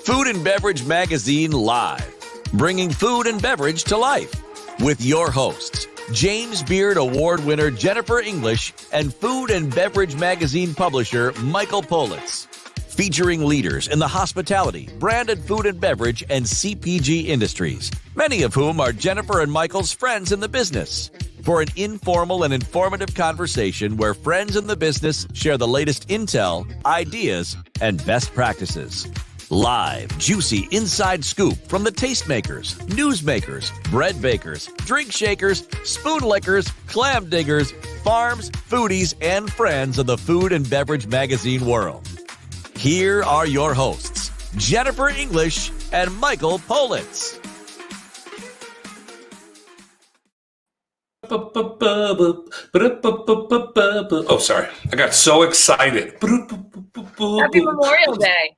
Food and Beverage Magazine Live, bringing food and beverage to life. With your hosts, James Beard Award winner Jennifer English and Food and Beverage Magazine publisher Michael Politz. Featuring leaders in the hospitality, branded food and beverage, and CPG industries, many of whom are Jennifer and Michael's friends in the business. For an informal and informative conversation where friends in the business share the latest intel, ideas, and best practices. Live, juicy inside scoop from the tastemakers, newsmakers, bread bakers, drink shakers, spoon lickers, clam diggers, farms, foodies, and friends of the food and beverage magazine world. Here are your hosts, Jennifer English and Michael Politz. Oh, sorry. I got so excited. Happy Memorial Day.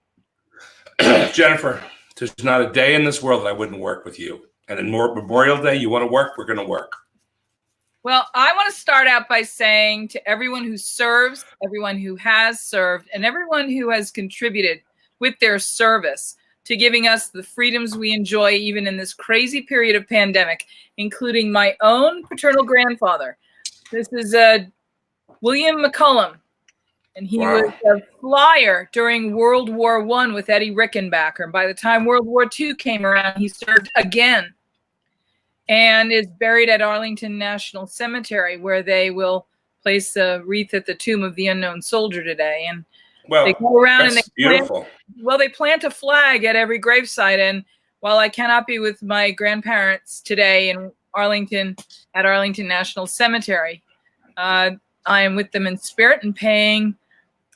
Jennifer, there's not a day in this world that I wouldn't work with you. And in Memorial Day, you want to work, we're going to work. Well, I want to start out by saying to everyone who serves, everyone who has served, and everyone who has contributed with their service to giving us the freedoms we enjoy even in this crazy period of pandemic, including my own paternal grandfather. This is William McCullum, and he was a flyer during World War I with Eddie Rickenbacker. And by the time World War II came around, he served again and is buried at Arlington National Cemetery, where they will place a wreath at the tomb of the unknown soldier today. And they go around and they plant a flag at every gravesite. And while I cannot be with my grandparents today in Arlington at Arlington National Cemetery, I am with them in spirit and paying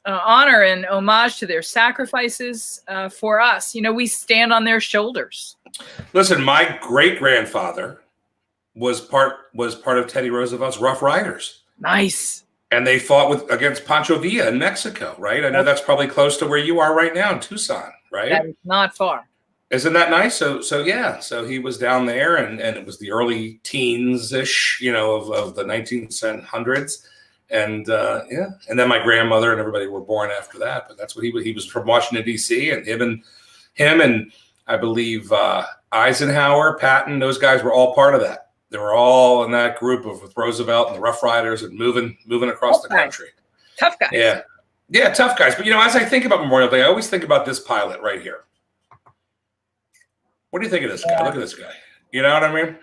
honor and homage to their sacrifices for us. You know, we stand on their shoulders. Listen, my great-grandfather was part of Teddy Roosevelt's Rough Riders. Nice. And they fought against Pancho Villa in Mexico, right? I know that's probably close to where you are right now in Tucson, right? That is not far. Isn't that nice? So he was down there, and it was the early teens-ish, of the 1900s. And and then my grandmother and everybody were born after that. But that's what he was from Washington, D.C. And him and I believe Eisenhower, Patton, those guys were all part of that. They were all in that group with Roosevelt and the Rough Riders and moving across the country. Tough guys. Yeah, tough guys. But as I think about Memorial Day, I always think about this pilot right here. What do you think of this guy? Look at this guy. You know what I mean?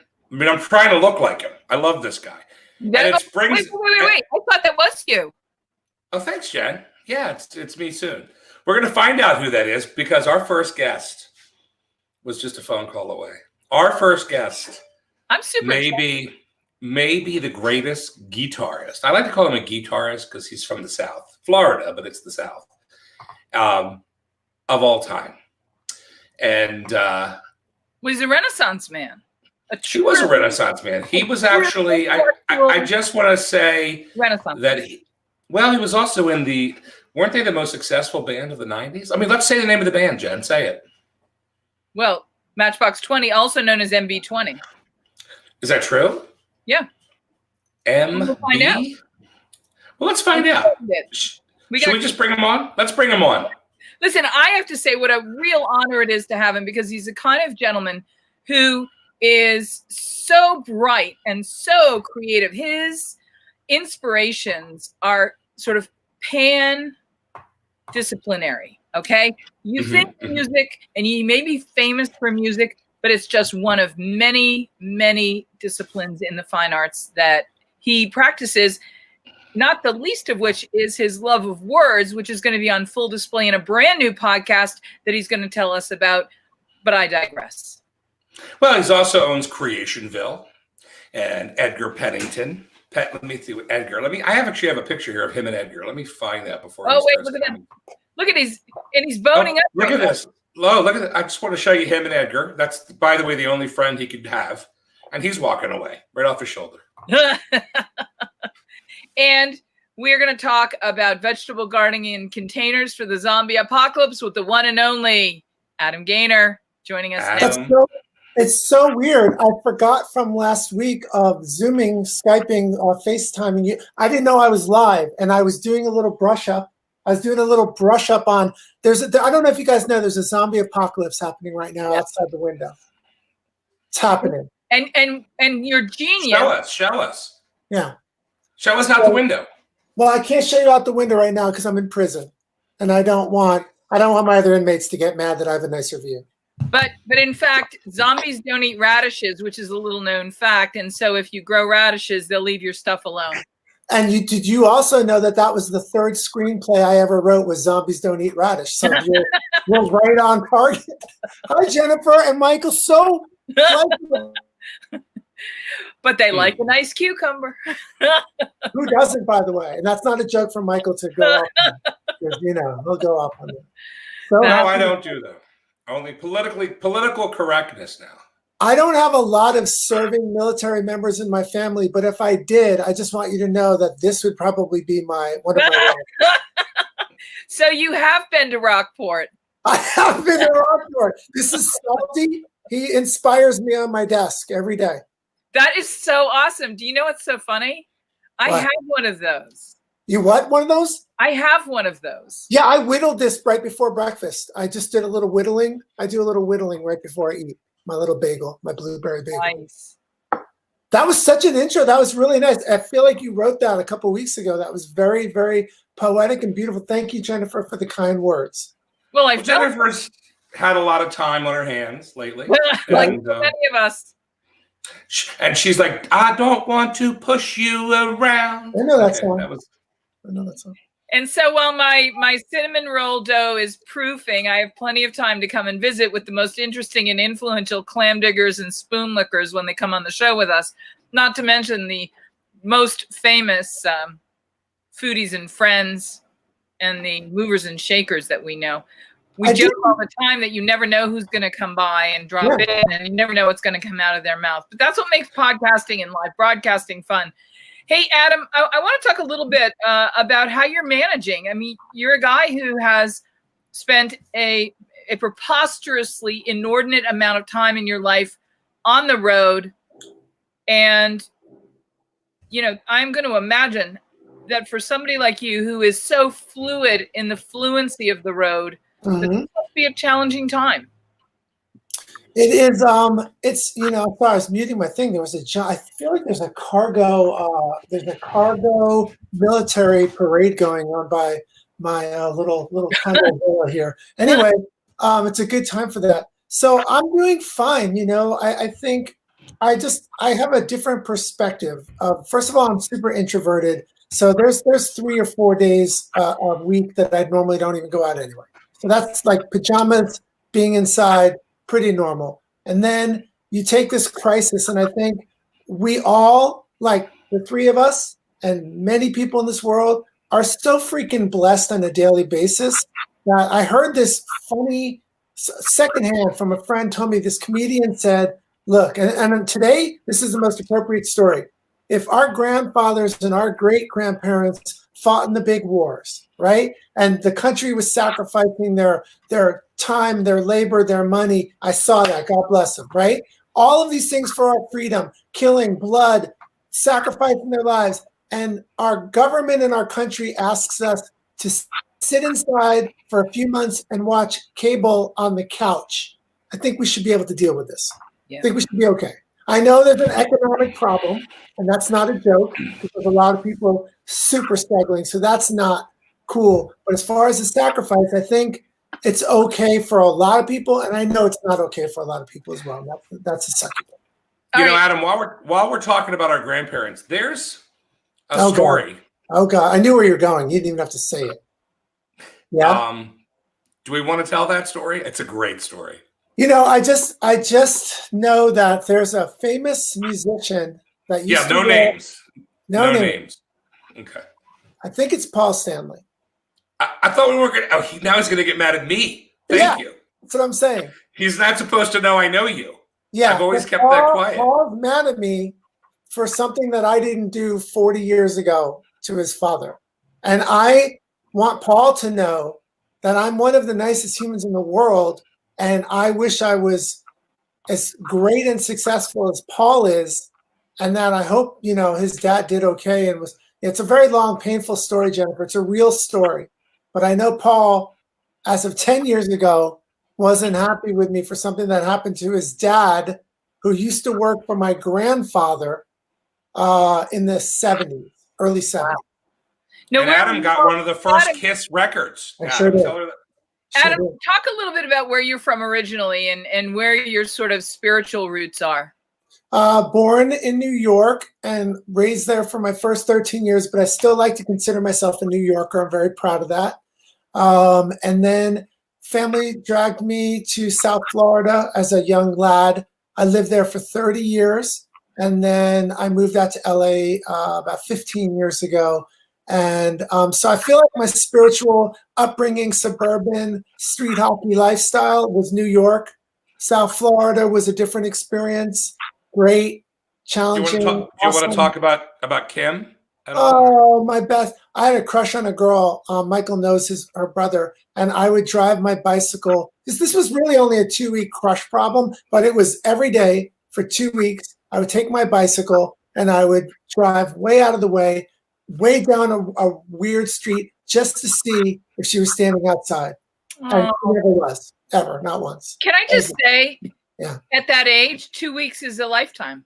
I'm trying to look like him. I love this guy. Wait. I thought that was you. Oh, thanks, Jen. Yeah, it's me soon. We're going to find out who that is because our first guest was just a phone call away. Our first guest, I'm super maybe the greatest guitarist. I like to call him a guitarist because he's from the South, Florida, but it's the South, of all time. And well, he's a Renaissance man. He was a Renaissance man. He was actually, I just want to say Renaissance that he was also weren't they the most successful band of the 90s? I mean, let's say the name of the band, Jen. Say it. Well, Matchbox 20, also known as MB20. Is that true? Yeah. We'll find out. Well, let's find out. Should we just bring him on? Let's bring him on. Listen, I have to say what a real honor it is to have him because he's the kind of gentleman who is so bright and so creative. His inspirations are sort of pan-disciplinary, okay? You think music, and you may be famous for music, but it's just one of many, many disciplines in the fine arts that he practices, not the least of which is his love of words, which is going to be on full display in a brand new podcast that he's going to tell us about, but I digress. Well, he also owns Creationville and Edgar Pennington. Let me see what Edgar. I actually have a picture here of him and Edgar. Let me find that before. Oh wait, look at that! Look at he's boning up. Look at this. Look at that! I just want to show you him and Edgar. That's, by the way, the only friend he could have, and he's walking away right off his shoulder. And we're going to talk about vegetable gardening in containers for the zombie apocalypse with the one and only Adam Gaynor joining us next. It's so weird. I forgot from last week of Zooming, Skyping, FaceTiming you. I didn't know I was live, and I was doing a little brush up I was doing a little brush up on. I don't know if you guys know. There's a zombie apocalypse happening right now outside the window. It's happening. And you're genius. Show us. Yeah. Show us out the window. Well, I can't show you out the window right now because I'm in prison, and I don't want my other inmates to get mad that I have a nicer view. But in fact, zombies don't eat radishes, which is a little known fact. And so if you grow radishes, they'll leave your stuff alone. And did you also know that was the third screenplay I ever wrote was Zombies Don't Eat Radish? So you're right on target. Hi, Jennifer and Michael. So but they like a nice cucumber. Who doesn't, by the way? And that's not a joke for Michael to go off on. He'll go off on it. So no, I don't do that. Only political correctness now. I don't have a lot of serving military members in my family, but if I did, I just want you to know that this would probably be one of my So you have been to Rockport. I have been to Rockport. This is Salty. He inspires me on my desk every day. That is so awesome. Do you know what's so funny? I have one of those. You what? One of those? I have one of those. Yeah, I whittled this right before breakfast. I just did a little whittling. I do a little whittling right before I eat my little bagel, my blueberry bagel. Nice. That was such an intro. That was really nice. I feel like you wrote that a couple of weeks ago. That was very, very poetic and beautiful. Thank you, Jennifer, for the kind words. Well, Jennifer's had a lot of time on her hands lately. Like many of us. And she's like, I don't want to push you around. I know that song. I know that song. And so while my cinnamon roll dough is proofing, I have plenty of time to come and visit with the most interesting and influential clam diggers and spoon lickers when they come on the show with us, not to mention the most famous foodies and friends and the movers and shakers that we know. We joke all the time that you never know who's going to come by and drop in, and you never know what's going to come out of their mouth. But that's what makes podcasting and live broadcasting fun. Hey, Adam, I want to talk a little bit about how you're managing. I mean, you're a guy who has spent a preposterously inordinate amount of time in your life on the road. And, I'm going to imagine that for somebody like you who is so fluid in the fluency of the road, this must be a challenging time. It is. It's as far as muting my thing, I feel like there's a cargo military parade going on by my little condo villa here. Anyway, it's a good time for that. So I'm doing fine. I think I have a different perspective. First of all, I'm super introverted. So there's 3 or 4 days a week that I normally don't even go out anyway. So that's like pajamas, being inside, pretty normal. And then you take this crisis, and I think we all, like the 3 of us and many people in this world, are so freaking blessed on a daily basis that I heard this funny secondhand from a friend told me this comedian said, look, and today this is the most appropriate story. If our grandfathers and our great-grandparents fought in the big wars, right? And the country was sacrificing their time, their labor, their money. I saw that. God bless them, right? All of these things for our freedom, killing, blood, sacrificing their lives. And our government and our country asks us to sit inside for a few months and watch cable on the couch. I think we should be able to deal with this. Yeah. I think we should be okay. I know there's an economic problem, and that's not a joke because a lot of people are super struggling. So that's not cool. But as far as the sacrifice, I think it's okay for a lot of people, and I know it's not okay for a lot of people as well. That's a second one. Adam, while we're talking about our grandparents, there's a story. Oh God, I knew where you're going. You didn't even have to say it. Yeah. Do we want to tell that story? It's a great story. I just know that there's a famous musician that used to names. No names. Okay. I think it's Paul Stanley. I thought we were going to. Now he's going to get mad at me. Thank you. That's what I'm saying. He's not supposed to know I know you. Yeah. I've always kept that quiet. Paul's mad at me for something that I didn't do 40 years ago to his father. And I want Paul to know that I'm one of the nicest humans in the world. And I wish I was as great and successful as Paul is, and that I hope, his dad did okay. And it's a very long, painful story, Jennifer. It's a real story. But I know Paul, as of 10 years ago, wasn't happy with me for something that happened to his dad, who used to work for my grandfather in the 70s, early 70s. No, and Adam got one of the first Adam, Kiss records. I sure did. Tell her that. Adam, talk a little bit about where you're from originally and where your sort of spiritual roots are. Born in New York and raised there for my first 13 years, but I still like to consider myself a New Yorker. I'm very proud of that. And then family dragged me to South Florida as a young lad. I lived there for 30 years, and then I moved out to LA about 15 years ago. And so I feel like my spiritual upbringing, suburban street hockey lifestyle was New York. South Florida was a different experience. Great, challenging. Do you want to talk about Kim? Oh, my best. I had a crush on a girl. Michael knows her brother, and I would drive my bicycle. This was really only a 2-week crush problem, but it was every day for 2 weeks. I would take my bicycle and I would drive way out of the way, way down a weird street just to see if she was standing outside. And she never was, ever, not once. Can I just say, yeah, at that age, 2 weeks is a lifetime.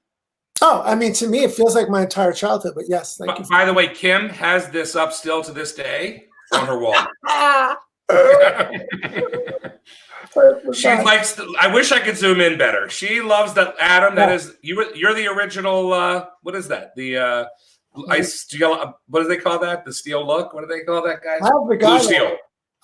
Oh, I mean, to me, it feels like my entire childhood, but yes. Thank you. By the way, Kim has this up still to this day on her wall. She likes. I wish I could zoom in better. She loves that Adam. That is you're the original. What is that? The ice steel. What do they call that? The steel look. What do they call that, guys? I have the Blue steel.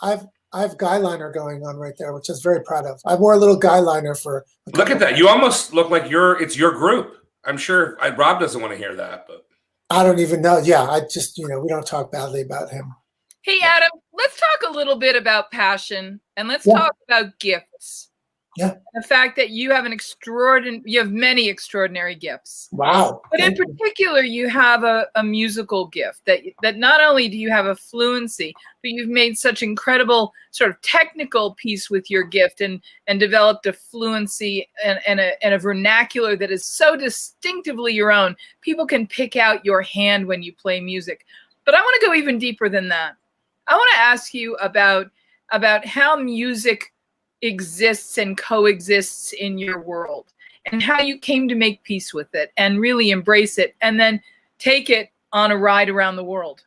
I have guy liner going on right there, which I'm very proud of. I wore a little guy liner for. Look at that. You almost look like it's your group. I'm sure Rob doesn't want to hear that, but I don't even know. Yeah, I just, we don't talk badly about him. Hey, Adam, let's talk a little bit about passion, and let's talk about gifts. Yeah. The fact that you have you have many extraordinary gifts. Wow. But in particular, you have a musical gift that not only do you have a fluency, but you've made such incredible sort of technical piece with your gift and developed a fluency and a vernacular that is so distinctively your own. People can pick out your hand when you play music. But I want to go even deeper than that. I want to ask you about how music exists and coexists in your world, and how you came to make peace with it and really embrace it and then take it on a ride around the world.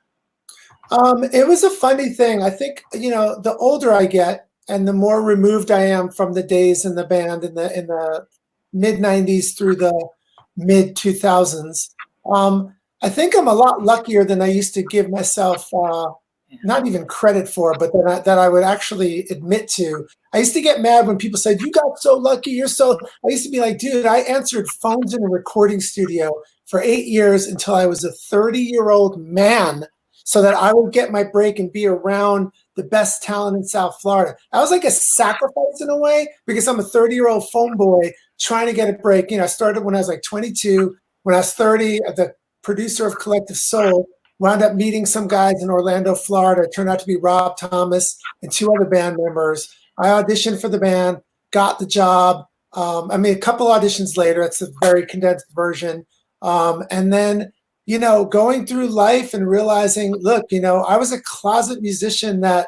It was a funny thing. I think, the older I get and the more removed I am from the days in the band in the mid 90s through the mid 2000s, I think I'm a lot luckier than I used to give myself not even credit for, but that I would actually admit to. I used to get mad when people said, "You got so lucky, I used to be like, dude, I answered phones in a recording studio for 8 years until I was a 30-year-old man so that I would get my break and be around the best talent in South Florida. I was like a sacrifice in a way because I'm a 30-year-old phone boy trying to get a break. I started when I was like 22. When I was 30, the producer of Collective Soul, wound up meeting some guys in Orlando, Florida. It turned out to be Rob Thomas and 2 other band members. I auditioned for the band, got the job. A couple auditions later, it's a very condensed version. And then, going through life and realizing, look, I was a closet musician that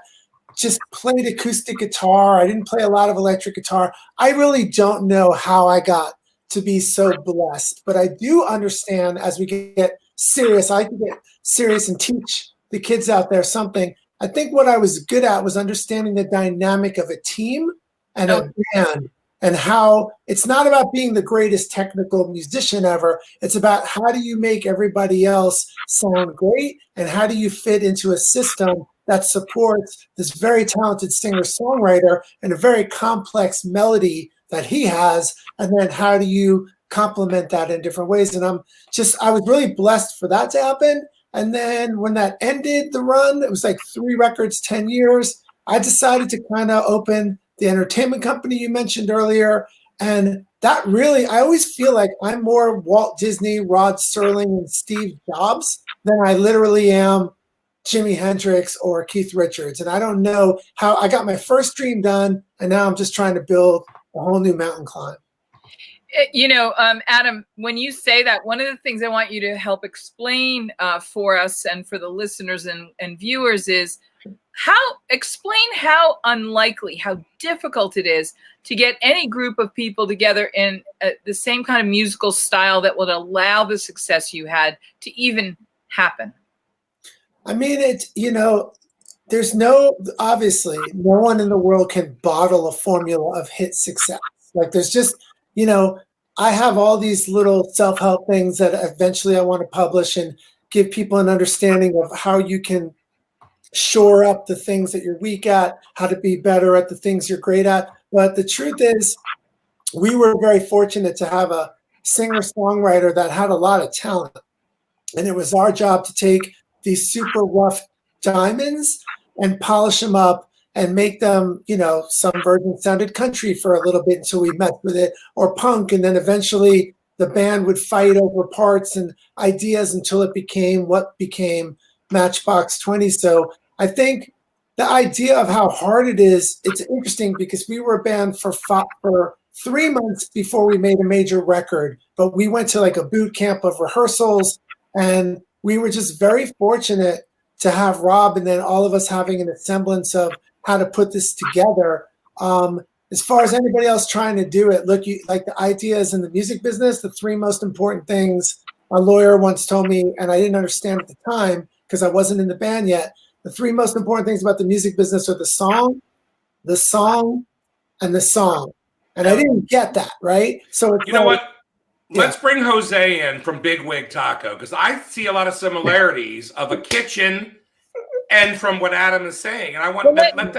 just played acoustic guitar. I didn't play a lot of electric guitar. I really don't know how I got to be so blessed, but I do understand as we get serious, I can get serious and teach the kids out there something. I think what I was good at was understanding the dynamic of a team and a band, and how it's not about being the greatest technical musician ever. It's about how do you make everybody else sound great, and how do you fit into a system that supports this very talented singer-songwriter and a very complex melody that he has, and then how do you complement that in different ways. And I was really blessed for that to happen. And then when that ended, the run, it was like 3 records, 10 years. I decided to kind of open the entertainment company you mentioned earlier. And that really, I always feel like I'm more Walt Disney, Rod Serling, and Steve Jobs than I literally am Jimi Hendrix or Keith Richards. And I don't know how I got my first dream done, and now I'm just trying to build a whole new mountain climb. Adam, when you say that, one of the things I want you to help explain for us and for the listeners and viewers is Explain how unlikely, how difficult it is to get any group of people together in the same kind of musical style that would allow the success you had to even happen. I mean, there's obviously no one in the world can bottle a formula of hit success. Like there's just, I have all these little self-help things that eventually I want to publish and give people an understanding of how you can shore up the things that you're weak at, how to be better at the things you're great at. But the truth is, we were very fortunate to have a singer-songwriter that had a lot of talent. And it was our job to take these super rough diamonds and polish them up and make them, some version sounded country for a little bit until we messed with it, or punk. And then eventually the band would fight over parts and ideas until it became what became Matchbox 20. So I think the idea of how hard it is, it's interesting because we were a band for 3 months before we made a major record, but we went to like a boot camp of rehearsals, and we were just very fortunate to have Rob and then all of us having an semblance of how to put this together. As far as anybody else trying to do it, look, like the ideas in the music business, the 3 most important things a lawyer once told me, and I didn't understand at the time because I wasn't in the band yet. The 3 most important things about the music business are the song, and the song. And I didn't get that, right? So it's know what? Let's bring Jose in from Big Wig Taco, because I see a lot of similarities of a kitchen and from what Adam is saying. And I want let them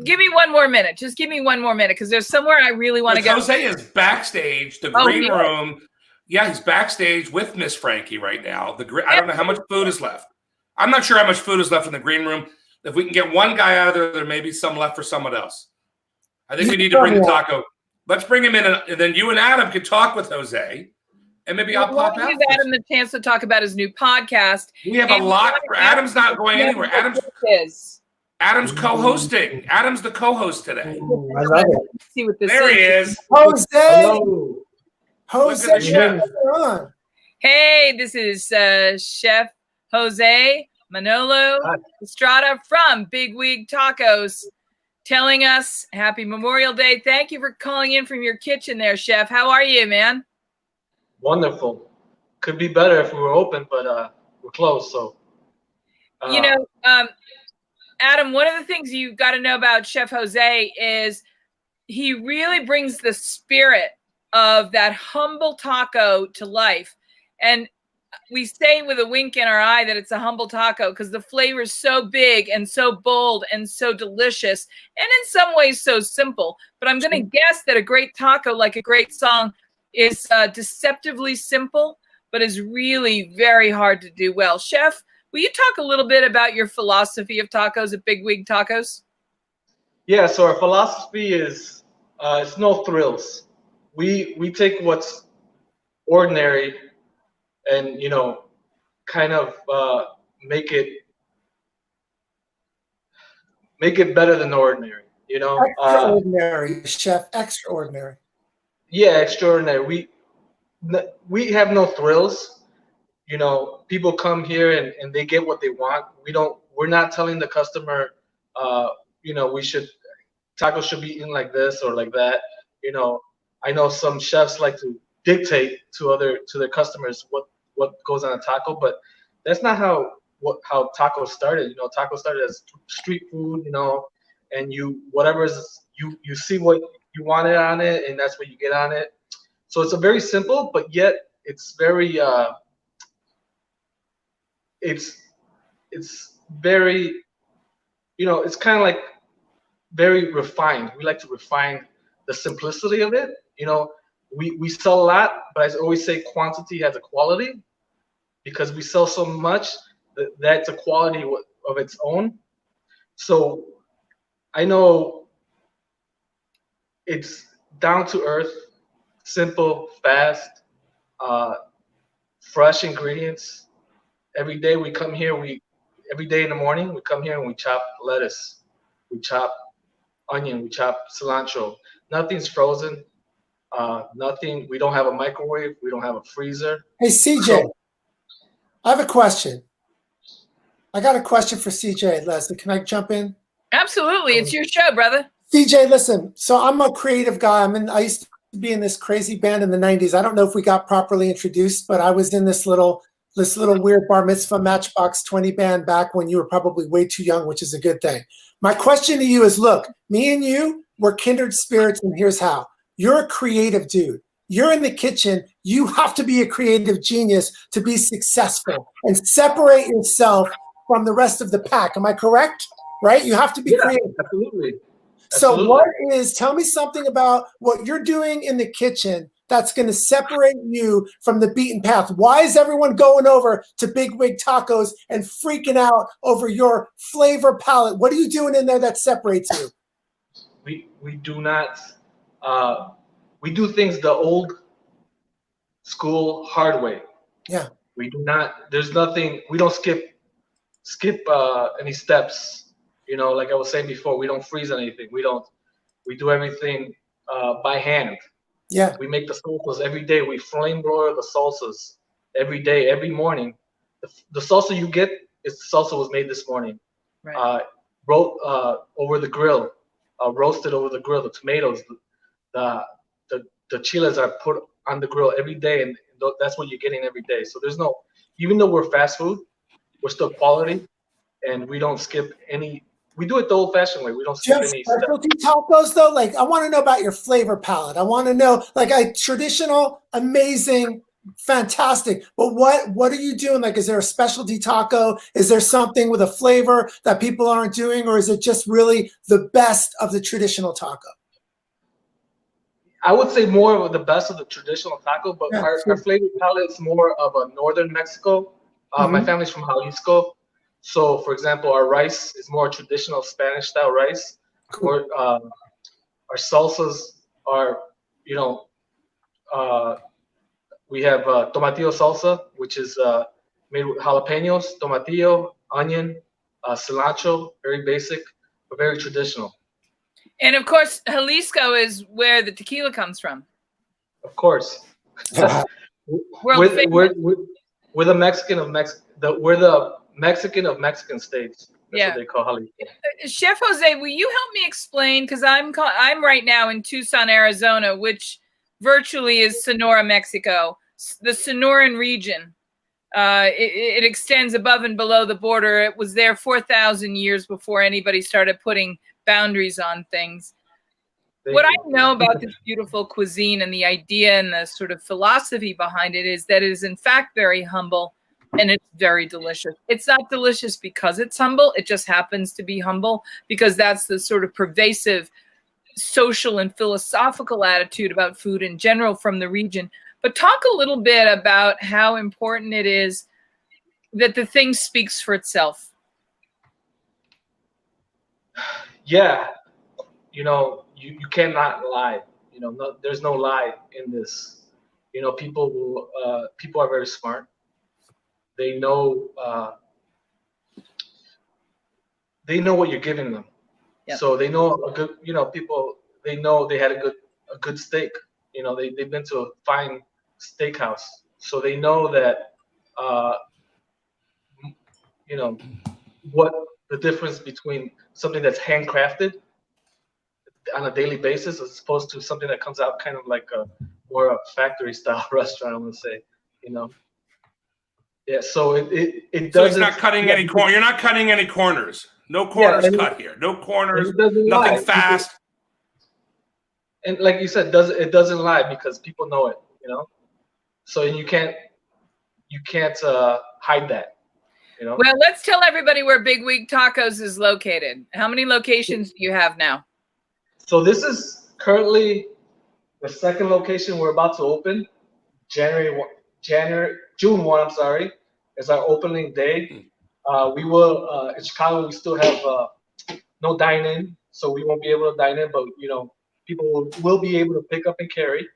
give me 1 more minute. Just give me 1 more minute, because there's somewhere I really want to go. Jose is backstage, the green room. Yeah, he's backstage with Miss Frankie right now. I don't know how much food is left. I'm not sure how much food is left in the green room. If we can get one guy out of there, there may be some left for someone else. I think we need to bring the taco. Let's bring him in, and then you and Adam can talk with Jose, and maybe I'll pop out. Give Adam the chance to talk about his new podcast. We have a lot. Adam's not going anywhere. Adam's co-hosting. Adam's the co-host today. Ooh, I love it. Let's see what this there he is. Jose. Hello. Jose, Look at on. Hey, this is Chef Jose Manolo Estrada from Big Wig Tacos, telling us happy Memorial Day. Thank you for calling in from your kitchen there, Chef. How are you, man? Wonderful. Could be better if we were open, but we're closed. So, Adam, one of the things you've got to know about Chef Jose is he really brings the spirit of that humble taco to life. And we say with a wink in our eye that it's a humble taco because the flavor is so big and so bold and so delicious, and in some ways so simple. But I'm going to guess that a great taco, like a great song, is deceptively simple, but is really very hard to do well. Chef, will you talk a little bit about your philosophy of tacos at Big Wig Tacos? Yeah, so our philosophy is it's no thrills. We take what's ordinary and, kind of make it better than ordinary, Extraordinary, Chef, extraordinary. Yeah, extraordinary. We have no thrills. People come here and they get what they want. We're not telling the customer, tacos should be eaten like this or like that. I know some chefs like to dictate to their customers what goes on a taco, but that's not how tacos started. Tacos started as street food, and you see what you wanted on it, and that's what you get on it. So it's a very simple, but yet it's very it's very it's kind of like very refined. We like to refine the simplicity of it. We sell a lot, but I always say quantity has a quality, because we sell so much that's a quality of its own. So I know it's down to earth, simple, fast, fresh ingredients. Every day we come here, every day in the morning we come here and we chop lettuce, we chop onion, we chop cilantro. Nothing's frozen. Nothing. We don't have a microwave. We don't have a freezer. Hey, CJ, I have a question. I got a question for CJ. Leslie, can I jump in? Absolutely. It's your show, brother. CJ, listen. So I'm a creative guy. I used to be in this crazy band in the 90s. I don't know if we got properly introduced, but I was in this little weird bar mitzvah Matchbox 20 band back when you were probably way too young, which is a good thing. My question to you is, look, me and you, we're kindred spirits, and here's how. You're a creative dude. You're in the kitchen. You have to be a creative genius to be successful and separate yourself from the rest of the pack. Am I correct? Right? You have to be creative. Absolutely. So tell me something about what you're doing in the kitchen that's going to separate you from the beaten path. Why is everyone going over to Big Wig Tacos and freaking out over your flavor palette? What are you doing in there that separates you? We do not, we do things the old school hard way. Yeah. We do not, there's nothing, we don't skip any steps. You know, like I was saying before, we don't freeze anything. We do everything by hand. Yeah. We make the salsas every day. We flame broil the salsas every day, every morning. The salsa you get is the salsa was made this morning. Right. Over the grill, roasted over the grill. The tomatoes, the chiles are put on the grill every day, and that's what you're getting every day. So there's no, even though we're fast food, we're still quality, and we don't skip any. We do it the old-fashioned way. We don't skip any steps. Specialty tacos, though? Like, I want to know about your flavor palette. I want to know, like, a traditional, amazing, fantastic. But what are you doing? Like, is there a specialty taco? Is there something with a flavor that people aren't doing? Or is it just really the best of the traditional taco? I would say more of the best of the traditional taco, but our flavor palette is more of a northern Mexico. My family's from Jalisco. So, for example, our rice is more traditional Spanish-style rice. Cool. Our salsas are, we have tomatillo salsa, which is made with jalapenos, tomatillo, onion, cilantro, very basic, but very traditional. And, of course, Jalisco is where the tequila comes from. Of course. We're the Mexican of we're the Mexican of Mexican states. That's what they call Jalisco. Chef Jose, will you help me explain? Because I'm right now in Tucson, Arizona, which virtually is Sonora, Mexico. The Sonoran region. It extends above and below the border. It was there 4,000 years before anybody started putting boundaries on things. What I know about this beautiful cuisine and the idea and the sort of philosophy behind it is that it is in fact very humble. And it's very delicious. It's not delicious because it's humble. It just happens to be humble because that's the sort of pervasive social and philosophical attitude about food in general from the region. But talk a little bit about how important it is that the thing speaks for itself. Yeah. You cannot lie. There's no lie in this. People are very smart. They know what you're giving them. Yep. So they know a good, people, they know they had a good steak. They've been to a fine steakhouse. So they know that, what the difference between something that's handcrafted on a daily basis as opposed to something that comes out kind of like a more a factory style restaurant, I'm gonna say, Yeah, so it doesn't. So it's not cutting any corner. You're not cutting any corners. No corners cut here. No corners. Nothing fast. And like you said, it doesn't lie because people know it. So you can't hide that. Well, let's tell everybody where Big Wig Tacos is located. How many locations do you have now? So this is currently the second location we're about to open. June 1, I'm sorry, is our opening day. We will, in Chicago, we still have no dine-in, so we won't be able to dine in, but, people will be able to pick up and carry.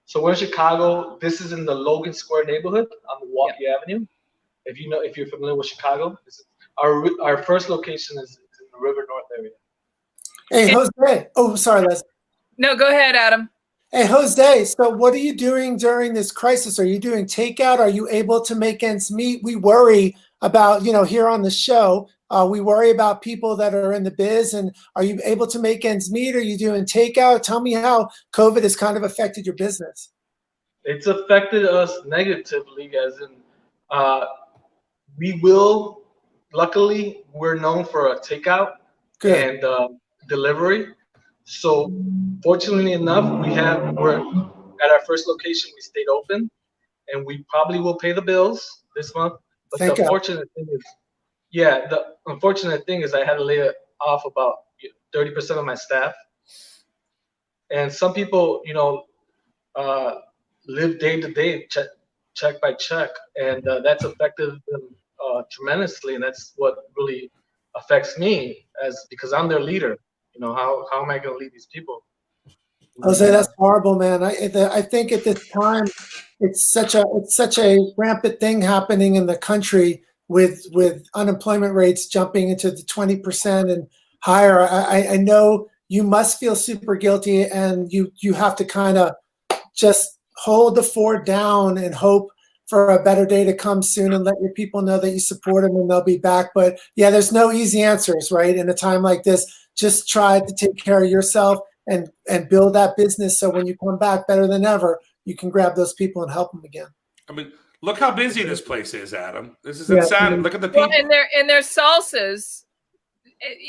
So we're in Chicago. This is in the Logan Square neighborhood on Milwaukee Avenue. If you're familiar with Chicago, our first location is in the River North area. Hey, Jose. Oh, sorry, Les. No, go ahead, Adam. Hey, Jose, so what are you doing during this crisis? Are you doing takeout? Are you able to make ends meet? We worry about, here on the show, we worry about people that are in the biz. And are you able to make ends meet? Are you doing takeout? Tell me how COVID has kind of affected your business. It's affected us negatively, as in we will, luckily, we're known for a takeout and delivery. So fortunately enough, we're at our first location, we stayed open, and we probably will pay the bills this month. But the unfortunate thing is I had to lay off about 30% of my staff. And some people, live day to day, check by check, and that's affected them tremendously. And that's what really affects me, because I'm their leader. How am I going to lead these people? Jose, that's horrible, man. I think at this time, it's such a rampant thing happening in the country with unemployment rates jumping into the 20% and higher. I know you must feel super guilty, and you have to kind of just hold the fort down and hope for a better day to come soon, and let your people know that you support them and they'll be back. But yeah, there's no easy answers, right? In a time like this, just try to take care of yourself and build that business, so when you come back better than ever, you can grab those people and help them again. I mean, look how busy this place is, Adam. This is insane. Look at the people. Well, and their salsas.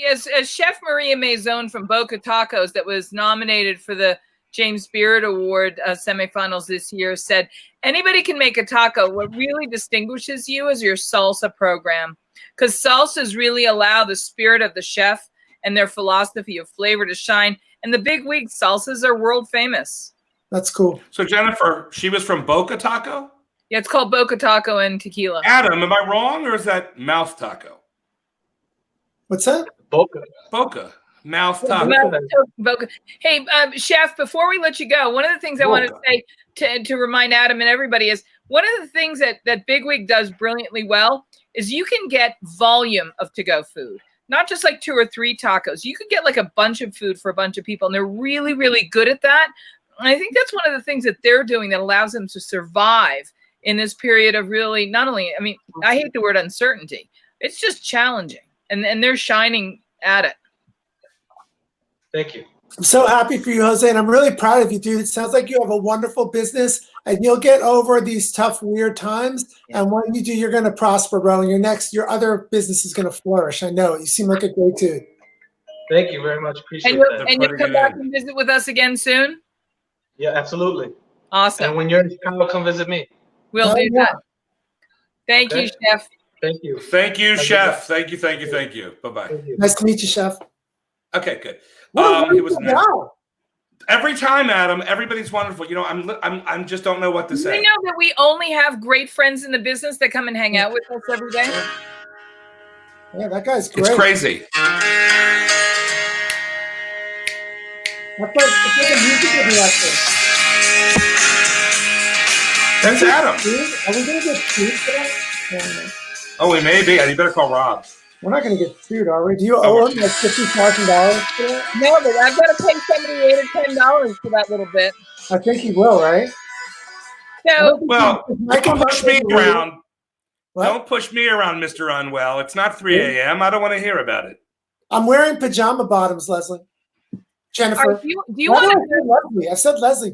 As Chef Maria Maison from Boca Tacos, that was nominated for the James Beard Award semifinals this year, said, anybody can make a taco. What really distinguishes you is your salsa program, because salsas really allow the spirit of the chef and their philosophy of flavor to shine. And the big wig salsas are world famous. That's cool. So Jennifer, she was from Boca Taco? Yeah, it's called Boca Taco and Tequila. Adam, am I wrong, or is that Mouth Taco? What's that? Boca. Mouth Taco. Boca. Hey, Chef, before we let you go, one of the things I want to say to remind Adam and everybody is, one of the things that Bigwig does brilliantly well is you can get volume of to-go food. Not just like 2 or 3 tacos. You could get like a bunch of food for a bunch of people, and they're really, really good at that. And I think that's one of the things that they're doing that allows them to survive in this period of really not only, I mean, I hate the word uncertainty. It's just challenging, and they're shining at it. Thank you. I'm so happy for you, Jose, and I'm really proud of you, dude. It sounds like you have a wonderful business, and you'll get over these tough, weird times. Yeah. And when you do, you're going to prosper, bro. And your other business is going to flourish. I know. You seem like a great dude. Thank you very much. Appreciate that. And you'll come back and visit with us again soon? Yeah, absolutely. Awesome. And when you're in Chicago, come visit me. We'll do that. Thank you, Chef. Thank you. Thank you, Chef. Thank you. Bye-bye. Nice to meet you, Chef. Okay, good. It was every time, Adam. Everybody's wonderful. I'm just don't know what to say. You know that we only have great friends in the business that come and hang out with us every day. Yeah, that guy's great. It's crazy. It's like a music director. That's Adam. Are we gonna get sued for that? Oh, we may be. You better call Rob. We're not going to get sued, are we? Do you owe him like $50,000 for that? No, but I've got to pay somebody $8 or $10 for that little bit. I think he will, right? So, well, don't push me around. Don't push me around, Mr. Unwell. It's not 3 a.m. I don't want to hear about it. I'm wearing pajama bottoms, Leslie. Jennifer. Do you want to? Leslie. I said Leslie.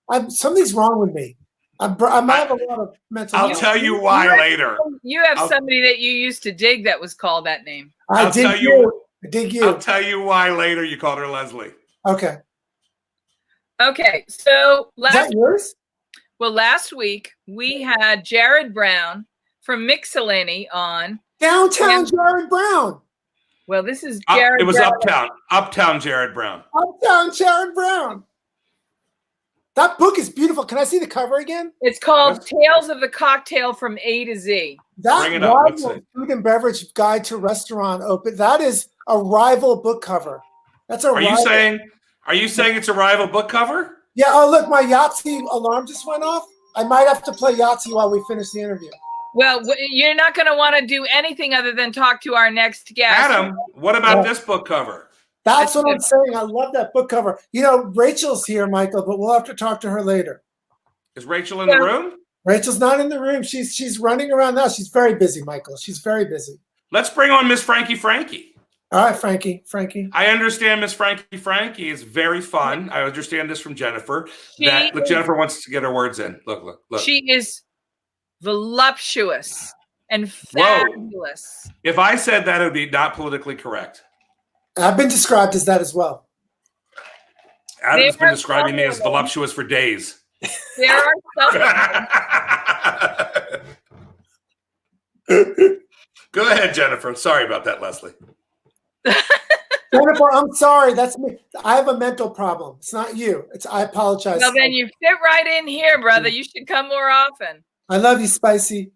I'm something's wrong with me. I might have a lot of mental. I'll tell you why later. You have somebody that you used to dig that was called that name. I dig you. I'll tell you why later. You called her Leslie. Okay. Okay. So is that yours? Well, last week we had Jared Brown from Mixellany on. Downtown Jared Brown. Well, this is Jared. It was Brown. Uptown Jared Brown. Uptown Jared Brown. That book is beautiful. Can I see the cover again? It's called Tales of the Cocktail from A to Z. That rival Food and Beverage Guide to Restaurant Open. That is a rival book cover. That's a. Are you saying it's a rival book cover? Yeah. Oh, look, my Yahtzee alarm just went off. I might have to play Yahtzee while we finish the interview. Well, you're not going to want to do anything other than talk to our next guest. Adam, what about this book cover? That's what I'm saying. I love that book cover. Rachel's here, Michael, but we'll have to talk to her later. Is Rachel in the room? Rachel's not in the room. She's running around now. She's very busy, Michael. She's very busy. Let's bring on Miss Frankie. All right, Frankie. I understand Miss Frankie is very fun. I understand this from Jennifer. Look, Jennifer wants to get her words in. Look. She is voluptuous and fabulous. Whoa. If I said that, it would be not politically correct. I've been described as that as well. Adam's been describing me as voluptuous for days. There are some. Go ahead, Jennifer. Sorry about that, Leslie. Jennifer, I'm sorry. That's me. I have a mental problem. It's not you. I apologize. Well, then you fit right in here, brother. You should come more often. I love you, Spicy.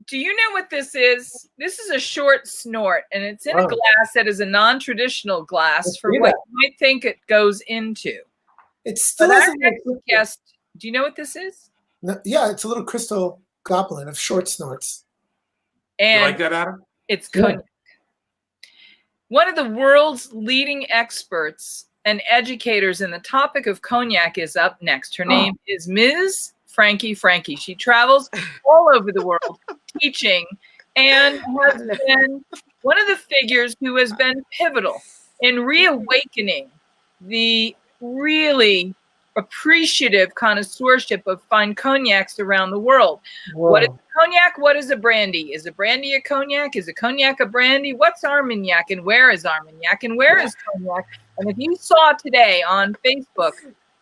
Do you know what this is? This is a short snort, and it's in a glass that is a non-traditional glass for what you might think it goes into. It's still guest. Do you know what this is? No, yeah, it's a little crystal goblet of short snorts. And you like that, Adam? It's cognac. One of the world's leading experts and educators in the topic of cognac is up next. Her name is Ms. Frankie. She travels all over the world teaching and has been one of the figures who has been pivotal in reawakening the really appreciative connoisseurship of fine cognacs around the world. Whoa. What is a cognac? What is a brandy? Is a brandy a cognac? Is a cognac a brandy? What's Armagnac and where is Armagnac and where is cognac? And if you saw today on Facebook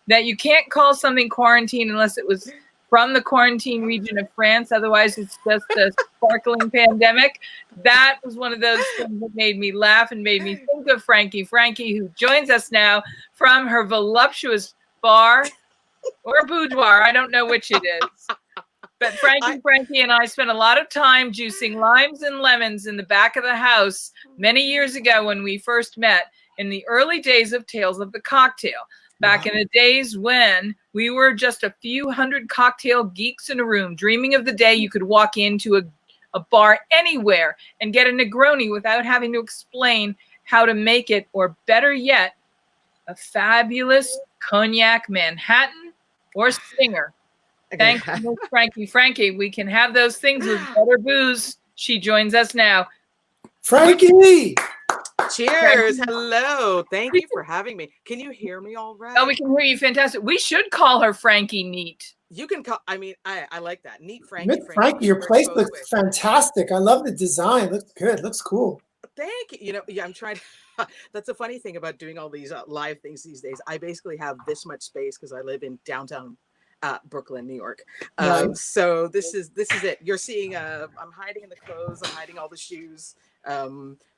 that you can't call something quarantine unless it was from the quarantine region of France, otherwise it's just a sparkling pandemic, that was one of those things that made me laugh and made me think of Frankie, who joins us now from her voluptuous bar or boudoir. I don't know which it is. But Frankie and I spent a lot of time juicing limes and lemons in the back of the house many years ago when we first met in the early days of Tales of the Cocktail. Back in the days when we were just a few hundred cocktail geeks in a room, dreaming of the day you could walk into a bar anywhere and get a Negroni without having to explain how to make it, or better yet, a fabulous cognac Manhattan or Stinger. Thank you, Frankie. We can have those things with better booze. She joins us now. Frankie! Cheers. Hello. Thank you for having me. Can you hear me all right? Oh, we can hear you. Fantastic. We should call her Frankie Neat. You can call, I like that. Neat Frankie. Frankie, your place looks fantastic. I love the design. Looks good. Looks cool. Thank you. I'm trying to, that's the funny thing about doing all these live things these days. I basically have this much space because I live in downtown Brooklyn, New York. Nice. So this is it. You're seeing, I'm hiding in the clothes. I'm hiding all the shoes.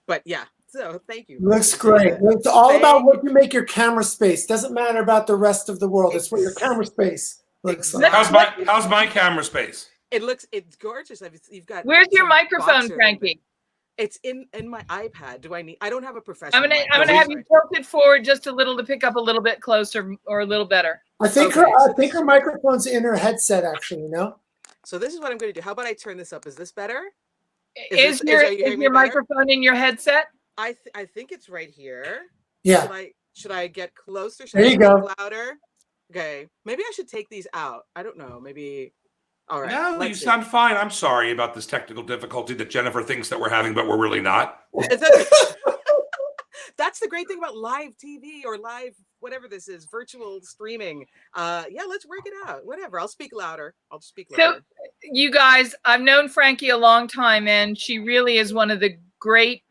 But yeah, so thank you. Looks great. It's all about what you make your camera space. Doesn't matter about the rest of the world. It's what your camera space looks like. How's my camera space? It's gorgeous. You've got. Where's your microphone, Frankie? It's in my iPad. I don't have a professional. I'm gonna have you tilt it forward just a little to pick up a little bit closer or a little better. I think her microphone's in her headset, actually. You know. So this is what I'm going to do. How about I turn this up? Is this better? Is your microphone in your headset? I think it's right here. Yeah. Should I get closer? There you go. Louder. Okay. Maybe I should take these out. I don't know. Maybe. All right. No, you sound fine. I'm sorry about this technical difficulty that Jennifer thinks that we're having, but we're really not. That's the great thing about live TV or live whatever this is, virtual streaming. Let's work it out. Whatever. I'll speak louder. So, you guys, I've known Frankie a long time, and she really is one of the great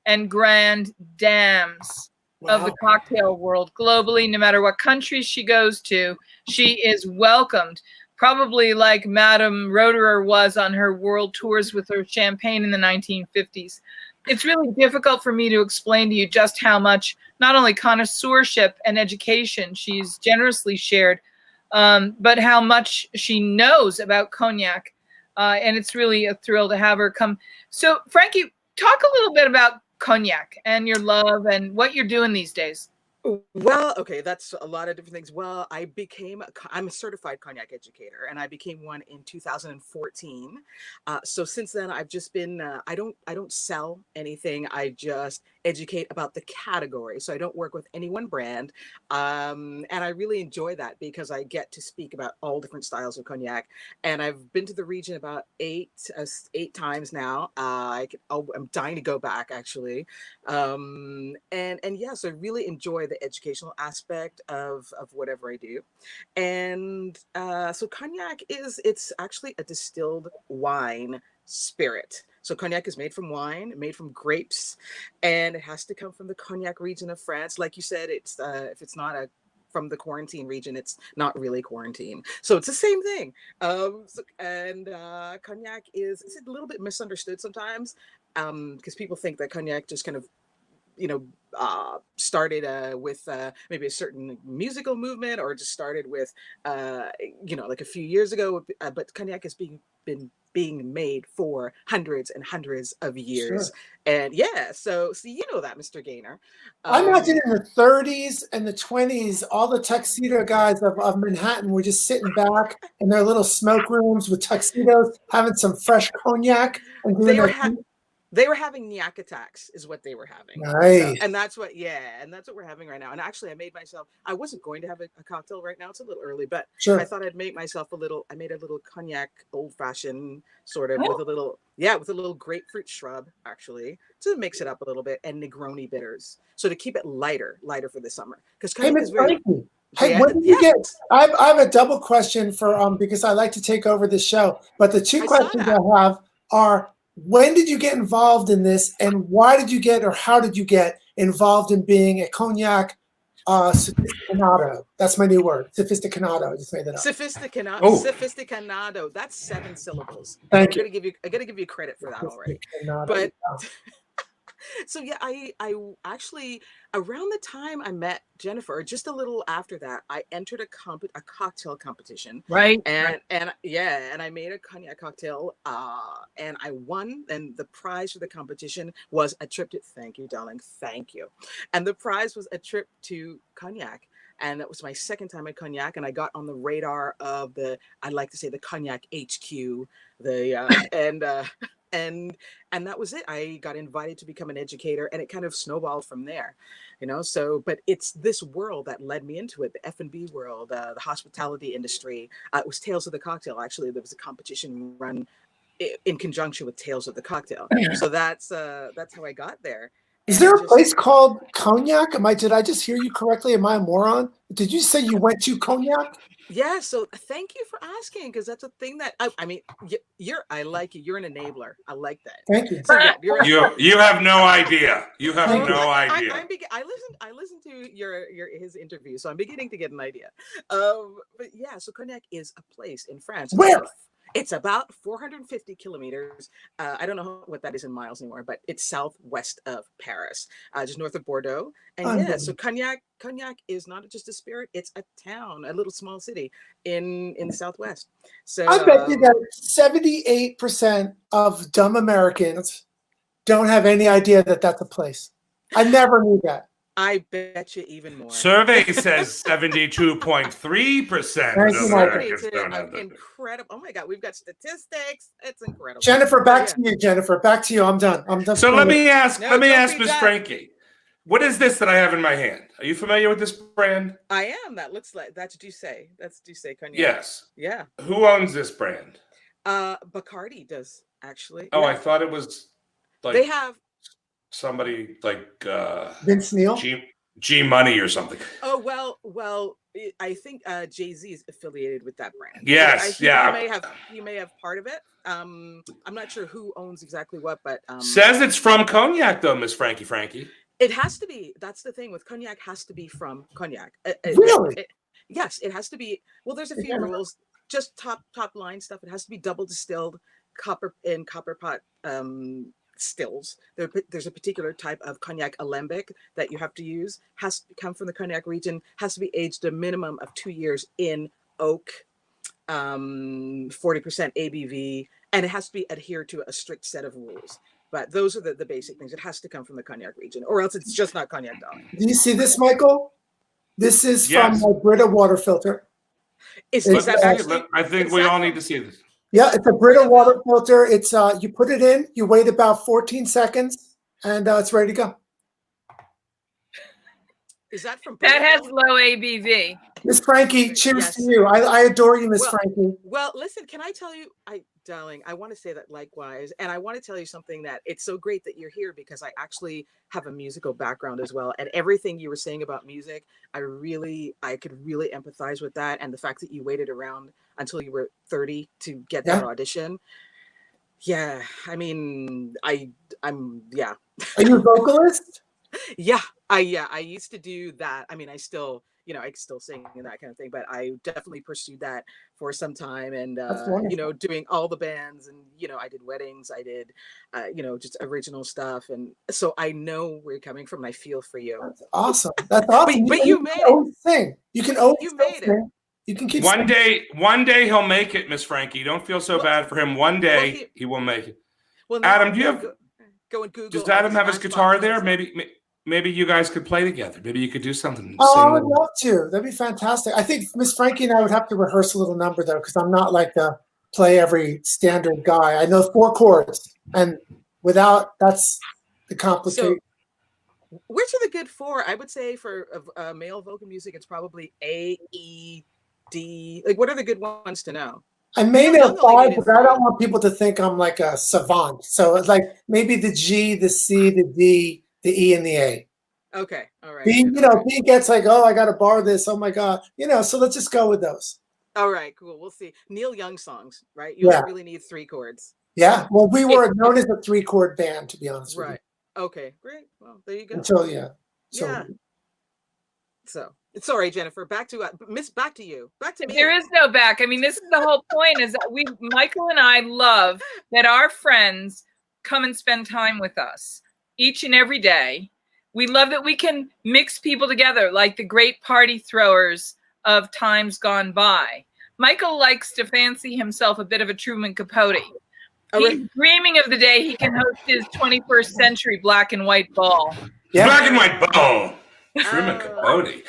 and grand dames of the cocktail world globally. No matter what country she goes to, she is welcomed. Probably like Madame Roederer was on her world tours with her champagne in the 1950s. It's really difficult for me to explain to you just how much, not only connoisseurship and education she's generously shared, but how much she knows about cognac. And it's really a thrill to have her come. So, Frankie, talk a little bit about cognac and your love and what you're doing these days. Well, okay, that's a lot of different things. Well, I'm a certified cognac educator, and I became one in 2014. So since then, I've just been, I don't sell anything. I just educate about the category. So I don't work with any one brand. And I really enjoy that because I get to speak about all different styles of cognac. And I've been to the region about eight times now. I'm dying to go back, actually. And yes, I really enjoy the educational aspect of whatever I do. And so cognac it's actually a distilled wine spirit. So cognac is made from wine, made from grapes, and it has to come from the cognac region of France. Like you said, it's if it's not from the quarantine region, it's not really quarantine. So it's the same thing. Cognac is a little bit misunderstood sometimes because people think that cognac just kind of started with maybe a certain musical movement, or just started with like a few years ago. But cognac has been being made for hundreds and hundreds of years. Sure. And yeah, so you know that, Mr. Gaynor. I imagine in the 30s and the 20s, all the tuxedo guys of Manhattan were just sitting back in their little smoke rooms with tuxedos, having some fresh cognac and doing They were having nyack attacks is what they were having. Nice. And that's what we're having right now. And actually I wasn't going to have a cocktail right now. It's a little early, but Sure. I thought I'd make myself I made a little cognac old fashioned sort of with a little grapefruit shrub, actually, to mix it up a little bit, and Negroni bitters. So to keep it lighter for the summer. Because cognac is very... Hey, when did you get? I have a double question for because I like to take over the show. But the two questions I have are: when did you get involved in this, and why did you get, or how did you get involved in being a cognac sophisticanado? That's my new word, sophisticanado. I just made that up. Sophisticanado. That's 7 syllables. Thank you. I gotta give you credit for that already. But so yeah, I actually, around the time I met Jennifer, or just a little after that, I entered a cocktail competition. Right. And I made a cognac cocktail, and I won. And the prize for the competition was a trip to, thank you, darling, thank you. And the prize was a trip to Cognac. And that was my second time at Cognac, and I got on the radar of I like to say the Cognac HQ, and that was it. I got invited to become an educator, and it kind of snowballed from there, So, but it's this world that led me into it, the F&B world, the hospitality industry. It was Tales of the Cocktail. Actually, there was a competition run in conjunction with Tales of the Cocktail. So that's how I got there. Is there a place called Cognac? Did I just hear you correctly? Am I a moron? Did you say you went to Cognac? Yeah, so thank you for asking, because that's a thing that I like you. You're an enabler. I like that. Thank you. So, yeah, You have no idea. You have no idea. I listened to his interview, so I'm beginning to get an idea. But yeah, so Cognac is a place in France. Where? It's about 450 kilometers. I don't know what that is in miles anymore, but it's southwest of Paris, just north of Bordeaux. And yeah, so Cognac is not just a spirit; it's a town, a little small city in the southwest. So I bet you that 78% of dumb Americans don't have any idea that that's a place. I never knew that. I bet you even more. Survey says 72.3% of Americans don't have that. Incredible. Oh my God, we've got statistics. It's incredible. Jennifer, back to you, Jennifer. Back to you. I'm done. So let me ask Ms. Frankie, what is this that I have in my hand? Are you familiar with this brand? I am. That looks like, that's Doucet. That's Doucet Cognac. Yes. Yeah. Who owns this brand? Bacardi does, actually. Oh, yeah. I thought it was like they have somebody like Vince Neil, G Money or something. Oh well, I think Jay-Z is affiliated with that brand. Yes, yeah. You may have part of it. I'm not sure who owns exactly what, but says it's from Cognac though, Miss Frankie. It has to be. That's the thing with Cognac. Has to be from Cognac. Really? Yes, it has to be. Well, there's a few rules. Just top line stuff. It has to be double distilled, copper pot stills. There's a particular type of Cognac alembic that you have to use. Has to come from the Cognac region. Has to be aged a minimum of 2 years in oak, 40% ABV, and it has to be adhered to a strict set of rules. But those are the basic things. It has to come from the cognac region, or else it's just not cognac darling. Do you see this, Michael? This is Yes. from my Brita water filter. Is Let's that see it. actually? I think we all need to see this. Yeah, it's a Brita water filter. It's you put it in, you wait about 14 seconds, and it's ready to go. Is that from? That has Portugal? low ABV. Miss Frankie, cheers Yes. to you. I adore you, Miss Well, Frankie. Well, listen, can I tell you, darling, I want to say that likewise. And I want to tell you something that it's so great that you're here because I actually have a musical background as well. And everything you were saying about music, I could really empathize with that. And the fact that you waited around until you were 30 to get that audition. Yeah. I mean, I'm. Are you a vocalist? Yeah. I used to do that. I mean, I still sing and that kind of thing, but I definitely pursued that for some time and, doing all the bands and, I did weddings, I did, just original stuff. And so I know where you're coming from. And I feel for you. That's awesome. That's awesome. But you made can always sing. You can always You made sing. it. You can keep One singing. day he'll make it, Miss Frankie. Don't feel so bad for him. One day he will make it. Well, Adam, do you have? go and Google? Does Adam have his Xbox guitar and there? stuff. Maybe you guys could play together. Maybe you could do something. Oh, I would sing. love to. That'd be fantastic. I think Miss Frankie and I would have to rehearse a little number though, because I'm not like the play every standard guy. I know 4 chords, and without that's the complication. So, which are the good 4? I would say for male vocal music, it's probably A, E, D. Like, what are the good ones to know? I may You know don't only 5, need but I don't want people to think I'm like a savant. So it's like maybe the G, the C, the D, the E, and the A. Okay, all right. B, B gets like, oh, I got to borrow this. Oh my God, so let's just go with those. All right, cool. We'll see. Neil Young songs, right? You only really need 3 chords. Yeah. Well, we were known as a 3-chord band, to be honest with you. Right. Okay, great. Well, there you go. So So it's all right, Jennifer. Back to you. Back to me. There is no back. I mean, this is the whole point is that Michael and I love that our friends come and spend time with us each and every day. We love that we can mix people together like the great party throwers of times gone by. Michael likes to fancy himself a bit of a Truman Capote. He's dreaming of the day he can host his 21st century black and white ball. Yeah. Black and white ball. Truman Capote.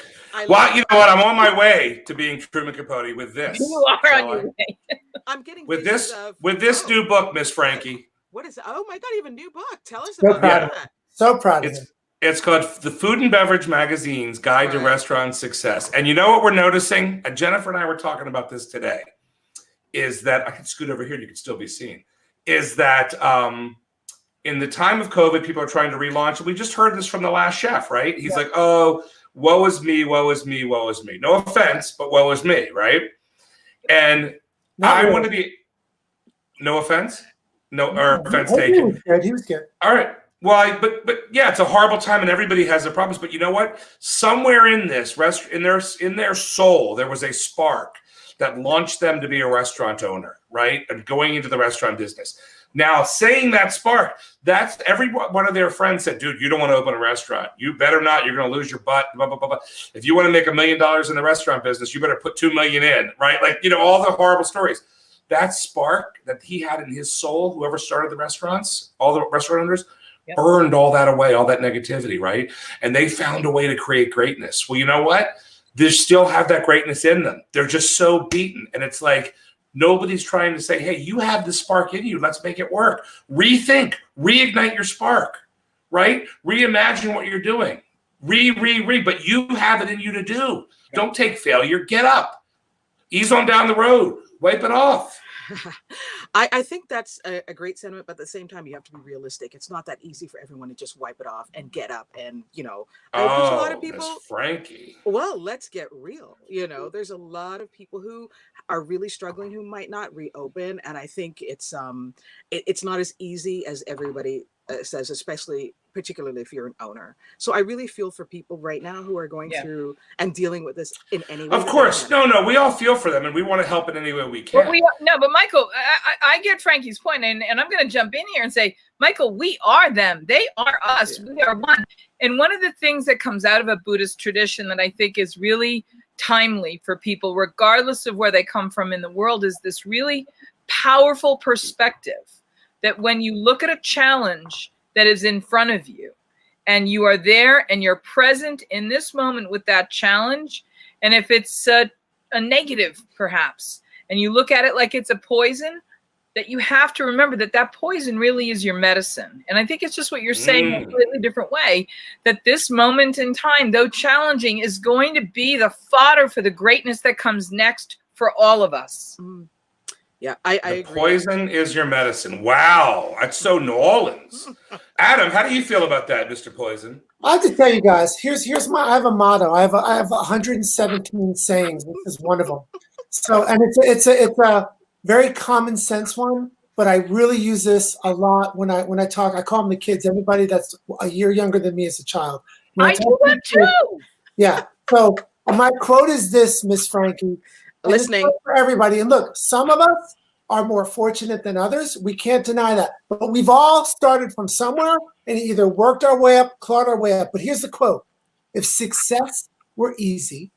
Well, you know what? I'm on my way to being Truman Capote with this. You are on your way. I'm getting with this new book, Miss Frankie. What is? Oh my God! You have a new book. Tell us about that. So proud of you. It's called The Food and Beverage Magazine's Guide to Restaurant Success. And you know what we're noticing? And Jennifer and I were talking about this today. Is that I can scoot over here? You can still be seen. Is that in the time of COVID, people are trying to relaunch. We just heard this from the last chef, right? He's like, "Oh, woe is me, woe is me, woe is me." No offense, but woe is me, right? And I want to be. No offense. No, or offense taken. He was good. All right. Well, but yeah, it's a horrible time, and everybody has their problems. But you know what? Somewhere in this in their soul, there was a spark that launched them to be a restaurant owner, right? And going into the restaurant business. Now, saying that spark, that's every one of their friends said, "Dude, you don't want to open a restaurant. You better not. You're going to lose your butt." Blah blah blah blah. If you want to make $1 million in the restaurant business, you better put $2 million in, right? Like all the horrible stories. That spark that he had in his soul, whoever started the restaurants, all the restaurant owners. Burned all that away, all that negativity, right? And they found a way to create greatness. Well, you know what? They still have that greatness in them. They're just so beaten. And it's like nobody's trying to say, hey, you have the spark in you. Let's make it work. Rethink, reignite your spark, right? Reimagine what you're doing. But you have it in you to do. Don't take failure. Get up. Ease on down the road. Wipe it off. I think that's a great sentiment, but at the same time, you have to be realistic. It's not that easy for everyone to just wipe it off and get up. And, there's a lot of people. Miss Frankie. Well, let's get real. There's a lot of people who are really struggling who might not reopen. And I think it's not as easy as everybody says, particularly if you're an owner. So I really feel for people right now who are going through and dealing with this in any way. Of course. No, we all feel for them and we want to help in any way we can. But Michael, I get Frankie's point, and I'm going to jump in here and say, Michael, we are them. They are us. Yeah. We are one. And one of the things that comes out of a Buddhist tradition that I think is really timely for people, regardless of where they come from in the world, is this really powerful perspective that when you look at a challenge that is in front of you and you are there and you're present in this moment with that challenge, and if it's a negative perhaps, and you look at it like it's a poison, that you have to remember that that poison really is your medicine. And I think it's just what you're saying in a completely different way, that this moment in time, though challenging, is going to be the fodder for the greatness that comes next for all of us. Yeah, I agree. Poison is your medicine. Wow, that's so New Orleans. Adam, how do you feel about that, Mr. Poison? I have to tell you guys, here's my, I have a motto. I have 117 sayings. This is one of them. So, and it's a very common sense one, but I really use this a lot when I talk. I call them the kids. Everybody that's a year younger than me as a child. I do that too. Yeah. So my quote is this, Miss Frankie. Listening for everybody. And look, some of us are more fortunate than others. We can't deny that. But we've all started from somewhere and either worked our way up, clawed our way up. But here's the quote: if success were easy,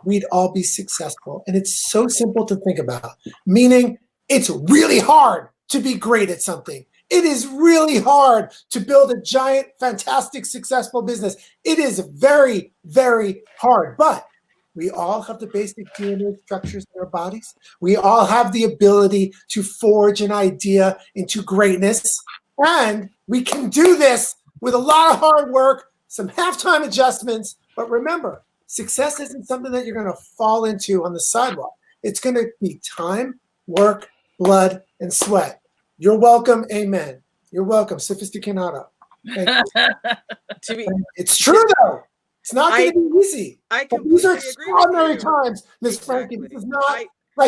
we'd all be successful. And it's so simple to think about, meaning it's really hard to be great at something. It is really hard to build a giant, fantastic, successful business. It is very, very hard. But we all have the basic DNA structures in our bodies. We all have the ability to forge an idea into greatness. And we can do this with a lot of hard work, some halftime adjustments. But remember, success isn't something that you're going to fall into on the sidewalk. It's going to be time, work, blood, and sweat. You're welcome. Amen. You're welcome. Sophisticado. It's true, though. It's not going to be easy. These are extraordinary times, Miss Frankie. This is not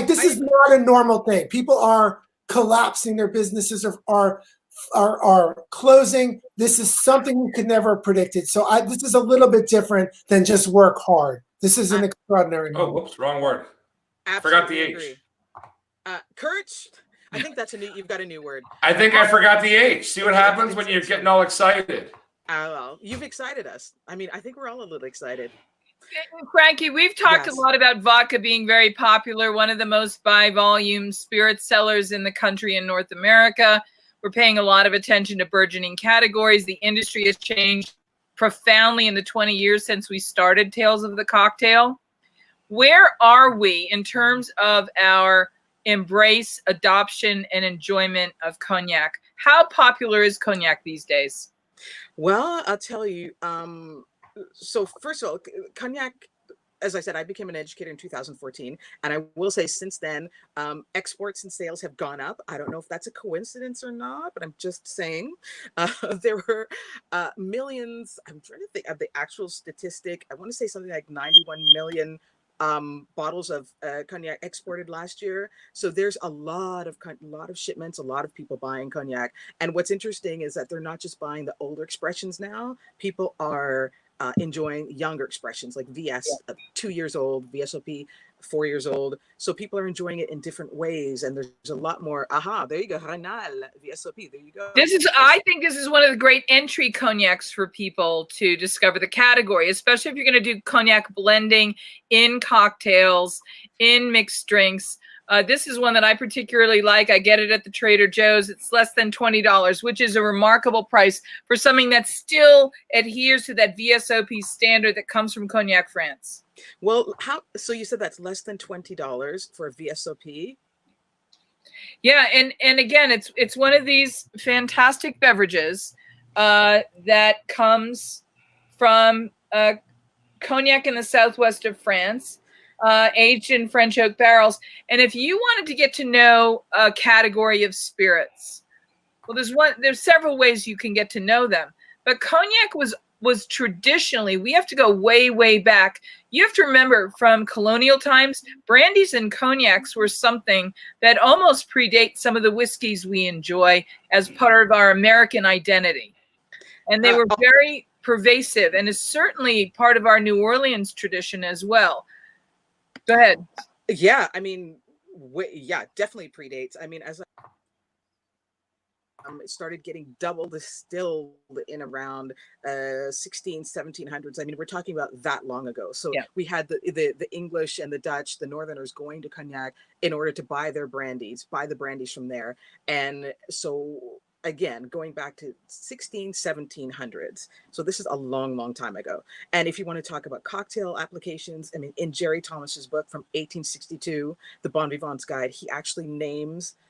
this is not a normal thing. People are collapsing their businesses or are closing. This is something we could never have predicted. So this is a little bit different than just work hard. This is an extraordinary moment. Oh, whoops, wrong word. Absolutely Forgot the H. Agree. Courage. I think that's you've got a new word. I think I forgot the H. See what happens when you're getting all excited. Well, you've excited us. I mean, I think we're all a little excited. Frankie, we've talked a lot about vodka being very popular, one of the most by volume spirit sellers in the country in North America. We're paying a lot of attention to burgeoning categories. The industry has changed profoundly in the 20 years since we started Tales of the Cocktail. Where are we in terms of our embrace, adoption, and enjoyment of cognac? How popular is cognac these days? Well, I'll tell you. So first of all, cognac, as I said, I became an educator in 2014. And I will say since then, exports and sales have gone up. I don't know if that's a coincidence or not, but I'm just saying there were millions. I'm trying to think of the actual statistic. I want to say something like 91 million bottles of cognac exported last year. So there's a lot of shipments, a lot of people buying cognac. And what's interesting is that they're not just buying the older expressions now. People are enjoying younger expressions like VS, 2 years old, VSOP, 4 years old. So people are enjoying it in different ways. And there's a lot more. Aha, there you go. Ranal, VSOP, there you go. I think this is one of the great entry cognacs for people to discover the category, especially if you're going to do cognac blending in cocktails, in mixed drinks. This is one that I particularly like. I get it at the Trader Joe's. It's less than $20, which is a remarkable price for something that still adheres to that VSOP standard that comes from Cognac France. Well, so you said that's less than $20 for a VSOP? Yeah, and again, it's one of these fantastic beverages that comes from cognac in the southwest of France, aged in French oak barrels. And if you wanted to get to know a category of spirits, well, there's several ways you can get to know them. But cognac was traditionally, we have to go way, way back. You have to remember from colonial times, brandies and cognacs were something that almost predate some of the whiskeys we enjoy as part of our American identity. And they were very pervasive and is certainly part of our New Orleans tradition as well. Go ahead. Yeah, I mean, definitely predates. I mean, it started getting double distilled in around 1700s. I mean, we're talking about that long ago. So we had the English and the Dutch, the Northerners going to Cognac in order to buy the brandies from there. And so again, going back to 1700s. So this is a long, long time ago. And if you want to talk about cocktail applications, I mean, in Jerry Thomas's book from 1862, The Bon Vivant's Guide, he actually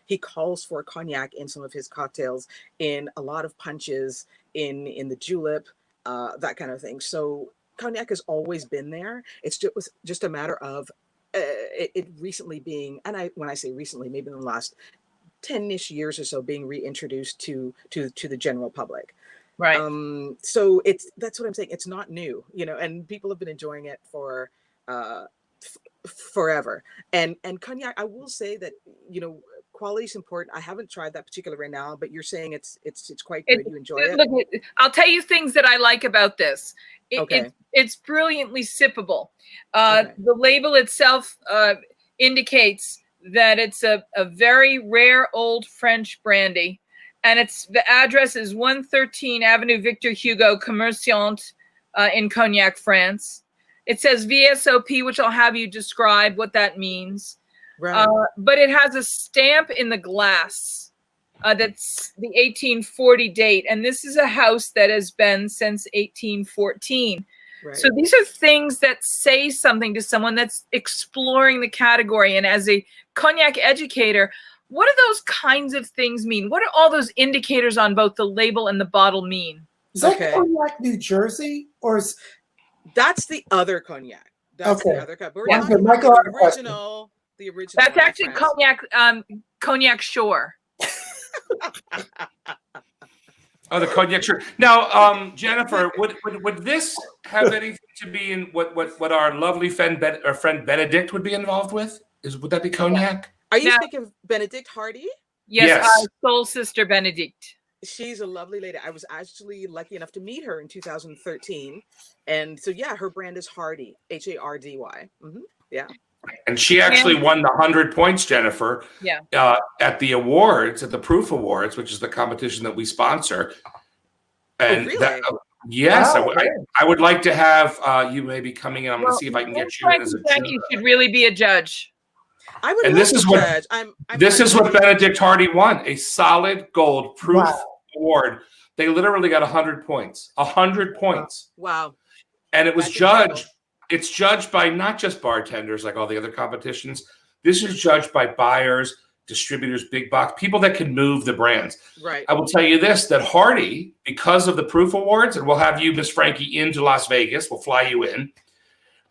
he calls for cognac in some of his cocktails, in a lot of punches, in the julep, that kind of thing. So cognac has always been there. It was just a matter of it recently being, and when I say recently, maybe in the last 10-ish years or so, being reintroduced to the general public. Right. So that's what I'm saying. It's not new, and people have been enjoying it for forever. And cognac, I will say that, quality is important. I haven't tried that particular right now, but you're saying it's quite good. You enjoy it. Look, I'll tell you things that I like about this. Okay. It's brilliantly sippable. The label itself indicates that it's a very rare old French brandy, and the address is 113 Avenue Victor Hugo, Commerciant, in Cognac, France. It says VSOP, which I'll have you describe what that means. Right. But it has a stamp in the glass that's the 1840 date, and this is a house that has been since 1814. Right. So these are things that say something to someone that's exploring the category. And as a cognac educator, what do those kinds of things mean? What do all those indicators on both the label and the bottle mean? Is that Cognac, New Jersey, or is that's the other cognac? That's the other cognac. We're talking about the original. That's actually Cognac Shore. Oh, the cognac, sure. Now, Jennifer, would this have anything to be in what our lovely friend Benedict would be involved with? Would that be cognac? Are you speaking of Benedict Hardy? Yes. Soul sister Benedict. She's a lovely lady. I was actually lucky enough to meet her in 2013, and so her brand is Hardy, Hardy. Mm-hmm. Yeah. And she actually won the 100 points, Jennifer, at the awards, at the Proof Awards, which is the competition that we sponsor. And really? Yes, wow, I would like to have you maybe coming in. I'm going to see if I can get you in as a judge. You should really be a judge. I would. And this is what this is what Benedict Hardy won: a solid gold Proof Award. They literally got 100 points. 100 points. Wow! And it was judged. It's judged by not just bartenders like all the other competitions. This is judged by buyers, distributors, big box, people that can move the brands. Right. I will tell you this, that Hardy, because of the Proof Awards, and we'll have you, Miss Frankie, into Las Vegas. We'll fly you in,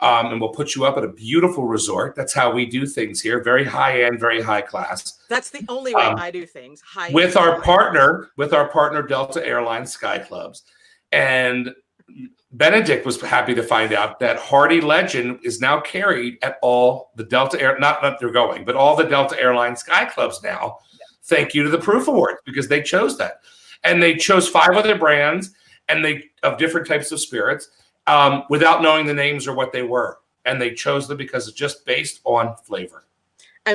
and we'll put you up at a beautiful resort. That's how we do things here. Very high-end, very high class. That's the only way I do things. With our partner, Delta Airlines Sky Clubs. And Benedict was happy to find out that Hardy Legend is now carried at all the Delta Air, not that they're going, but all the Delta Airlines Sky Clubs now. Thank you to the Proof Awards, because they chose that. And they chose 5 other brands and of different types of spirits without knowing the names or what they were. And they chose them because it's just based on flavor.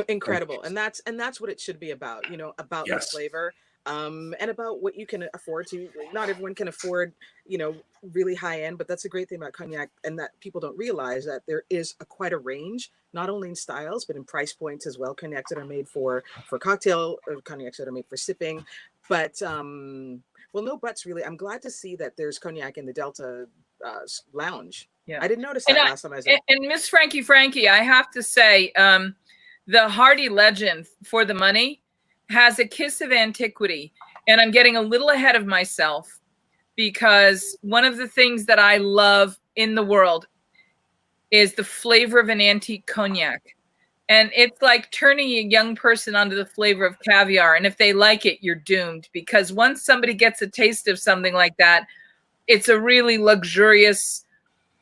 Incredible. And that's what it should be about, about the flavor. And about what you can afford to. Not everyone can afford, really high end, but that's a great thing about cognac, and that people don't realize that there is quite a range, not only in styles, but in price points as well. Cognacs that are made for cocktail, or cognacs that are made for sipping. But, no buts really. I'm glad to see that there's cognac in the Delta Lounge. Yeah. I didn't notice that last time I was there. And Miss Frankie, I have to say, the Hardy Legend, for the money, has a kiss of antiquity. And I'm getting a little ahead of myself, because one of the things that I love in the world is the flavor of an antique cognac. And it's like turning a young person onto the flavor of caviar. And if they like it, you're doomed, because once somebody gets a taste of something like that, it's a really luxurious,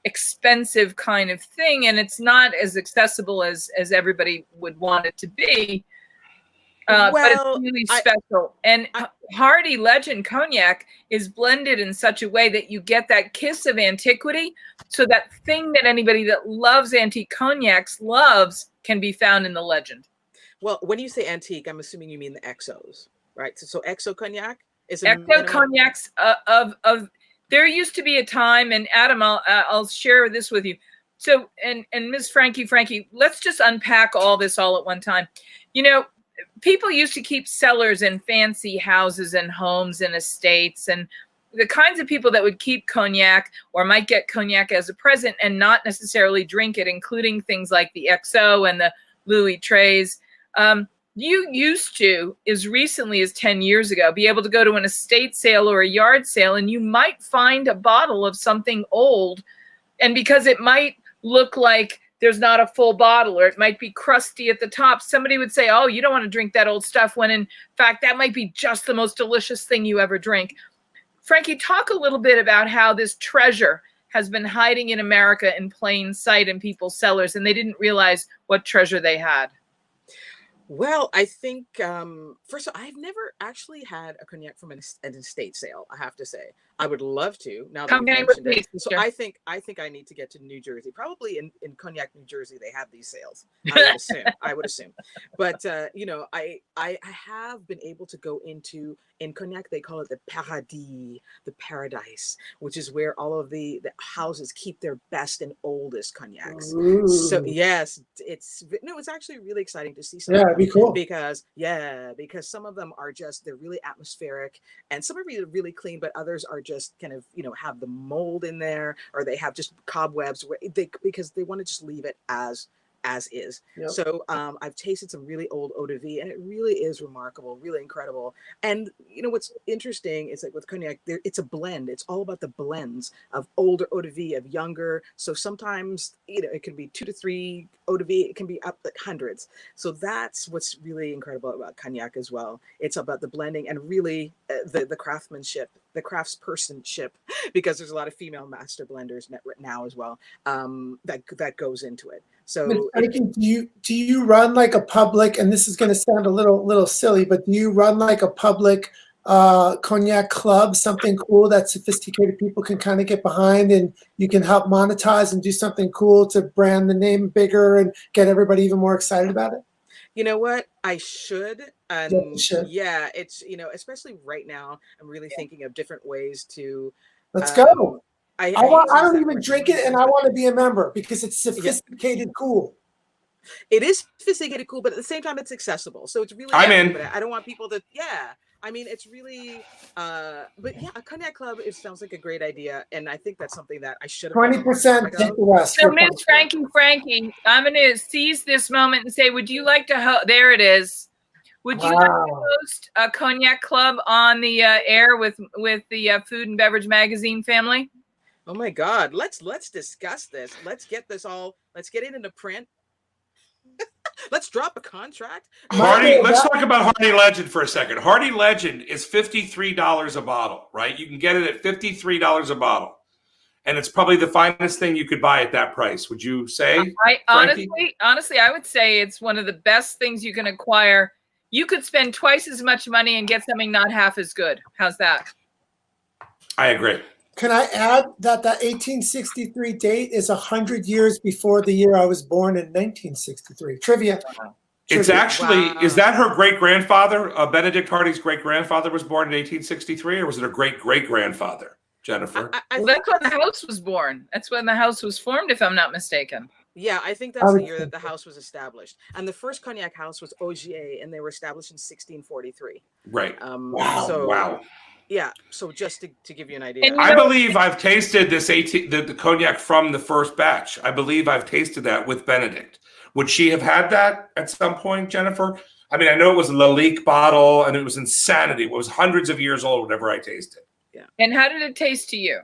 expensive kind of thing. And it's not as accessible as everybody would want it to be. But it's really special. And Hardy Legend Cognac is blended in such a way that you get that kiss of antiquity. So that thing that anybody that loves antique cognacs loves can be found in the Legend. Well, when you say antique, I'm assuming you mean the XOs. right? So XO cognac is a XO minimum. cognacs of there used to be a time, and Adam, I'll share this with you. So, and Ms. Frankie, let's just unpack all this all at one time. You know, people used to keep cellars in fancy houses and homes and estates, and the kinds of people that would keep cognac or might get cognac as a present and not necessarily drink it, including things like the XO and the Louis Trays. You used to, as recently as 10 years ago, be able to go to an estate sale or a yard sale, and you might find a bottle of something old. And because it might look like there's not a full bottle, or it might be crusty at the top, somebody would say, oh, you don't want to drink that old stuff, when in fact, that might be just the most delicious thing you ever drink. Frankie, talk a little bit about how this treasure has been hiding in America in plain sight in people's cellars, and they didn't realize what treasure they had. Well, I think, first of all, I've never actually had a cognac from an estate sale, I have to say. I would love to, now that you mentioned it. So I think I need to get to New Jersey. Probably in Cognac, New Jersey, they have these sales. I would assume. But, you know, I have been able to go into, in Cognac, they call it the paradis, the paradise, which is where all of the houses keep their best and oldest cognacs. Ooh. So yes, it's actually really exciting to see some. Yeah, it'd be cool. Because some of them are just, they're really atmospheric, and some are really, really clean, but others are just kind of, you know, have the mold in there, or they have just cobwebs because they want to just leave it as is. Yep. So I've tasted some really old eau de vie, and it really is remarkable, really incredible. And you know what's interesting is, like, with cognac, it's a blend. It's all about the blends of older eau de vie, of younger. So sometimes, you know, it can be 2 to 3 eau de vie. It can be up like hundreds. So that's what's really incredible about cognac as well. It's about the blending, and really the craftsmanship, the craftspersonship, because there's a lot of female master blenders now as well, that goes into it. So do you run like a public, and this is going to sound a little silly, but do you run like a public cognac club, something cool that sophisticated people can kind of get behind, and you can help monetize and do something cool to brand the name bigger and get everybody even more excited about it? You know what? I should. Yeah, it's, you know, especially right now, I'm really thinking of different ways to. Let's go. I don't even drink it, and I want to be a member because it's sophisticated, cool. It is sophisticated, cool, but at the same time, it's accessible. So it's really. I'm in. But I don't want people to. Yeah, I mean, it's really. But yeah, a cognac club. It sounds like a great idea, and I think that's something that I should have. 20% take the rest. So, Miss Frankie, I'm going to seize this moment and say, would you like to? There it is. Would you like to host a cognac club on the air with the Food and Beverage Magazine family? Oh my God, let's discuss this. Let's get it into print. Let's drop a contract. Hardy, let's talk about Hardy Legend for a second. Hardy Legend is $53 a bottle, right? You can get it at $53 a bottle. And it's probably the finest thing you could buy at that price. Would you say? Honestly, I would say it's one of the best things you can acquire. You could spend twice as much money and get something not half as good. How's that? I agree. Can I add that 1863 date is 100 years before the year I was born in 1963? Trivia. It's actually, is that her great-grandfather? Benedict Hardy's great-grandfather was born in 1863, or was it her great-great-grandfather, Jennifer? Well, that's when the house was born. That's when the house was formed, if I'm not mistaken. Yeah, I think that's the year that the house was established. And the first cognac house was Ogier, and they were established in 1643. Right. Wow. Yeah, so just to give you an idea. I believe I've tasted the cognac from the first batch. I believe I've tasted that with Benedict. Would she have had that at some point, Jennifer? I mean, I know it was a Lalique bottle, and it was insanity. It was hundreds of years old whenever I tasted. Yeah. And how did it taste to you?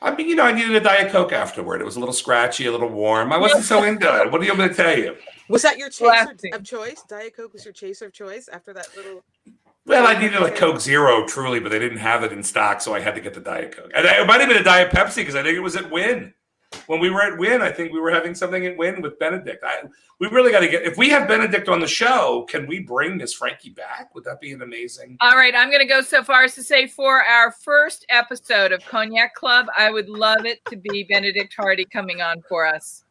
I mean, you know, I needed a Diet Coke afterward. It was a little scratchy, a little warm. I wasn't so into it. What are you going to tell you? Was that your chaser of choice? Diet Coke was your chaser of choice after that little... Well, I needed a Coke Zero, truly, but they didn't have it in stock, so I had to get the Diet Coke. And it might have been a Diet Pepsi, because I think it was at Wynn. When we were at Wynn, I think we were having something at Wynn with Benedict. We really got to get... If we have Benedict on the show, can we bring Miss Frankie back? Would that be an amazing... All right, I'm going to go so far as to say for our first episode of Cognac Club, I would love it to be Benedict Hardy coming on for us.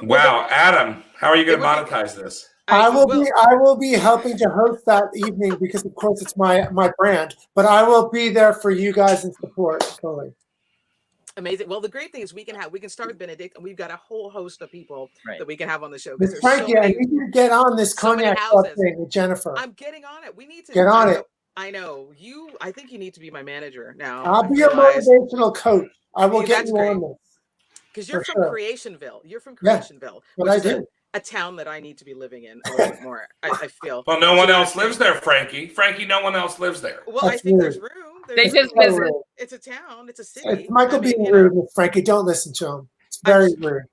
Wow, Adam, how are you going to monetize this? I will be helping to host that evening because, of course, it's my brand. But I will be there for you guys in support. Totally. Amazing. Well, the great thing is we can start with Benedict, and we've got a whole host of people Right. that we can have on the show. Miss Frankie, I need you to get on this cognac club thing with Jennifer. I'm getting on it. We need to get on it. I know you. I think you need to be my manager now. I'll be your motivational coach. I will get you great. on this. Because you're from Creationville. You're from Creationville, which is a town that I need to be living in a little bit more. I feel. Well, no one else lives there, Frankie. Frankie, no one else lives there. Well, I think there's room. They just visit. It's a town. It's a city. It's Michael being rude, Miss Frankie. Don't listen to him. It's very rude.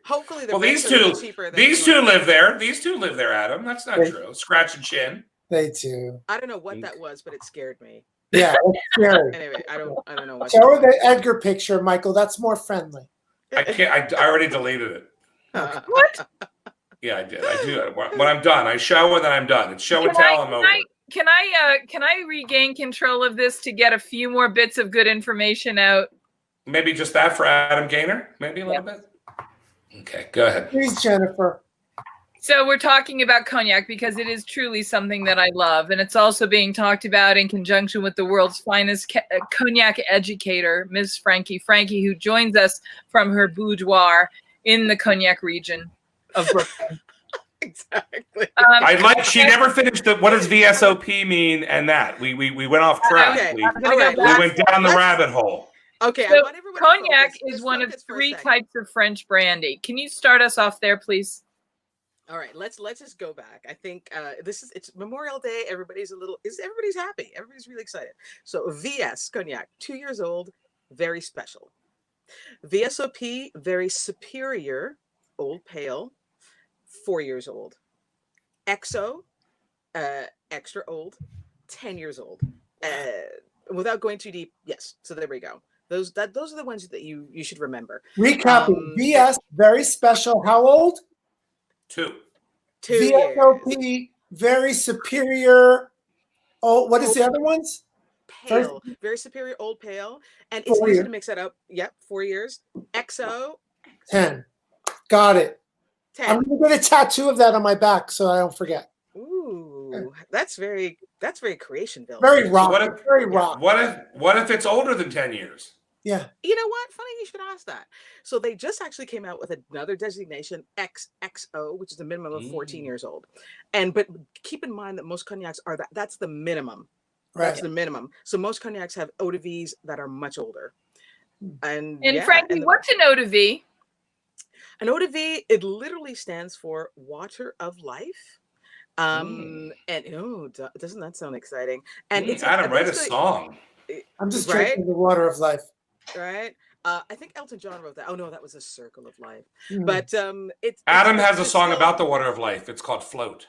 Hopefully these two live there. These two live there, Adam. That's not true. Scratch and chin. They do. I don't know what that was, but it scared me. Yeah, it's scary. Anyway, I don't know what. Show her the Edgar picture, Michael. That's more friendly. I can't. I already deleted it. What? Yeah, I did. I do. When I'm done, I show and then I'm done. It's show and tell. I'm over. Can I regain control of this to get a few more bits of good information out? Maybe just that for Adam Gaynor? Maybe a little bit? Okay, go ahead. Please, Jennifer. So we're talking about cognac because it is truly something that I love. And it's also being talked about in conjunction with the world's finest cognac educator, Ms. Frankie, who joins us from her boudoir in the cognac region of Brooklyn. Exactly. She never finished what does VSOP mean and that. We went off track. Okay. We went down the rabbit hole. Okay. So cognac is one of 3 types of French brandy. Can you start us off there, please? All right, let's just go back. I think it's Memorial Day. Everybody's happy. Everybody's really excited. So VS cognac, 2 years old, very special. VSOP, very superior, old pale, 4 years old. XO, extra old, 10 years old. Without going too deep, yes. So there we go. Those are the ones that you should remember. Recapping, VS, very special. How old? 2 VSOP, years. Very superior. Oh, what is the other ones? Pale, very superior, old pale. And it's easy to mix that up. Yep, 4 years. XO. 10. Got it. 10. I'm going to get a tattoo of that on my back so I don't forget. Ooh, that's very Creationville. Very rock. Very rock. What if it's older than 10 years? Yeah. You know what? Funny you should ask that. So they just actually came out with another designation, XXO, which is a minimum of 14 years old. But keep in mind that most cognacs are that's the minimum. Right. That's the minimum. So most cognacs have eau de vies that are much older. And Frankie, what's an eau de vie? An eau de vie, it literally stands for water of life. And doesn't that sound exciting? And it's Adam, write a song. I'm just drinking the water of life. Right. I think Elton John wrote that. Oh no, that was A Circle of Life. But Adam has a song about the water of life. It's called Float.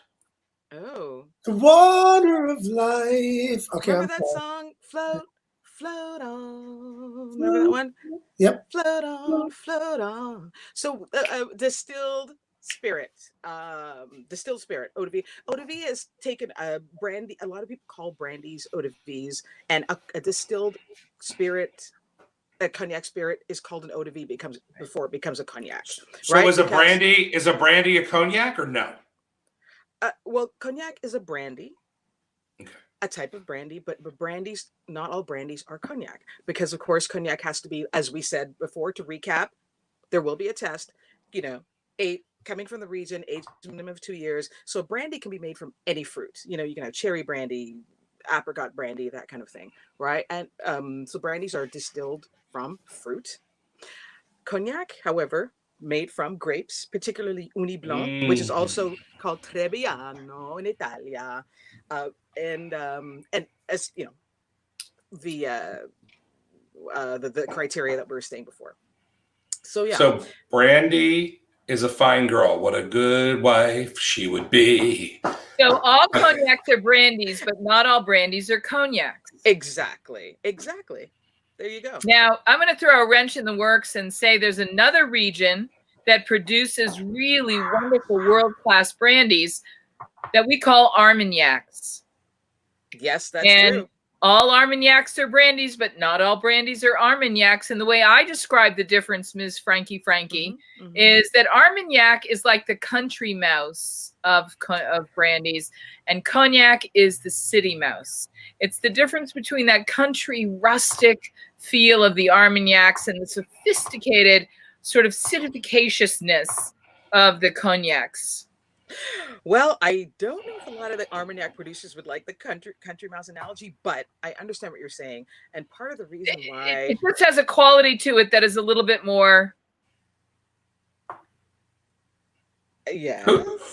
Oh. The water of life. Okay. Remember that song? Float on. Remember that one? Yep. Float on. So distilled spirit, eau de vie. Eau de vie is taken a brandy. A lot of people call brandies eau de vies, and a distilled spirit, a cognac spirit, is called an eau de vie before it becomes a cognac. So right? Is a brandy a cognac or no? Well, cognac is a brandy. Okay. A type of brandy, but brandies, not all brandies are cognac, because of course cognac has to be, as we said before, to recap, there will be a test, coming from the region, age minimum of 2 years. So brandy can be made from any fruit. You can have cherry brandy, apricot brandy, that kind of thing, right? And so brandies are distilled from fruit. Cognac, however, made from grapes, particularly Uni Blanc, which is also called Trebbiano in Italia. And as you know, the criteria that we were saying before. So yeah. So Brandy is a fine girl. What a good wife she would be. So all cognacs are brandies, but not all brandies are cognacs. Exactly. There you go. Now I'm going to throw a wrench in the works and say there's another region that produces really wonderful world-class brandies that we call Armagnacs. Yes, that's true. all Armagnacs are brandies, but not all brandies are Armagnacs. And the way I describe the difference, Ms. Frankie, is that Armagnac is like the country mouse of brandies, and cognac is the city mouse. It's the difference between that country rustic feel of the Armagnacs and the sophisticated sort of citificatiousness of the cognacs. Well, I don't know if a lot of the Armagnac producers would like the country mouse analogy, but I understand what you're saying. And part of the reason why it just has a quality to it that is a little bit more. Yeah.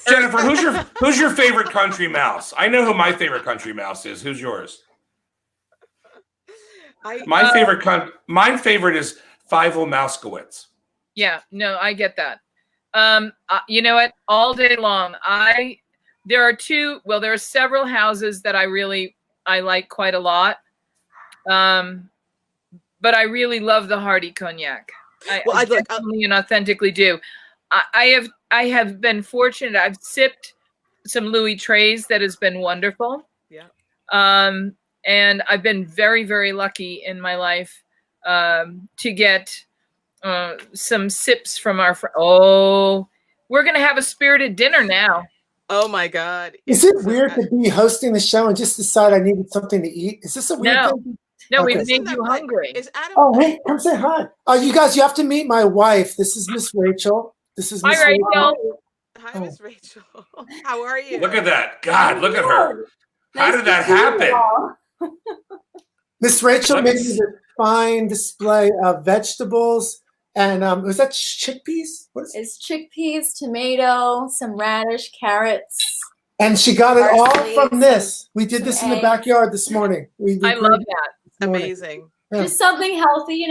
Jennifer, who's your favorite country mouse? I know who my favorite country mouse is. Who's yours? My favorite is Fievel Mouskowitz. Yeah, no, I get that. You know what? All day long, there are several houses that I like quite a lot. But I really love the Hardy cognac. I genuinely and authentically do. I have been fortunate. I've sipped some Louis Trays that has been wonderful. Yeah. And I've been very, very lucky in my life to get some sips from our we're gonna have a spirited dinner now. Oh my God. Is it weird to be hosting the show and just decide I needed something to eat? Is this a weird thing? No, Okay. we've made you hungry. Is Adam? Oh, hey, come say hi. You guys, you have to meet my wife. This is Miss Rachel. This is Miss Hi, Rachel. Hi, Miss Rachel. How are you? Look at that. God, look at her. How did that happen? Miss Rachel made me this fine display of vegetables. And was that chickpeas? It's chickpeas, tomato, some radish, carrots. And she got it Parsley, all from this. We did this in the backyard this morning. I love that. Amazing. Yeah. Just something healthy,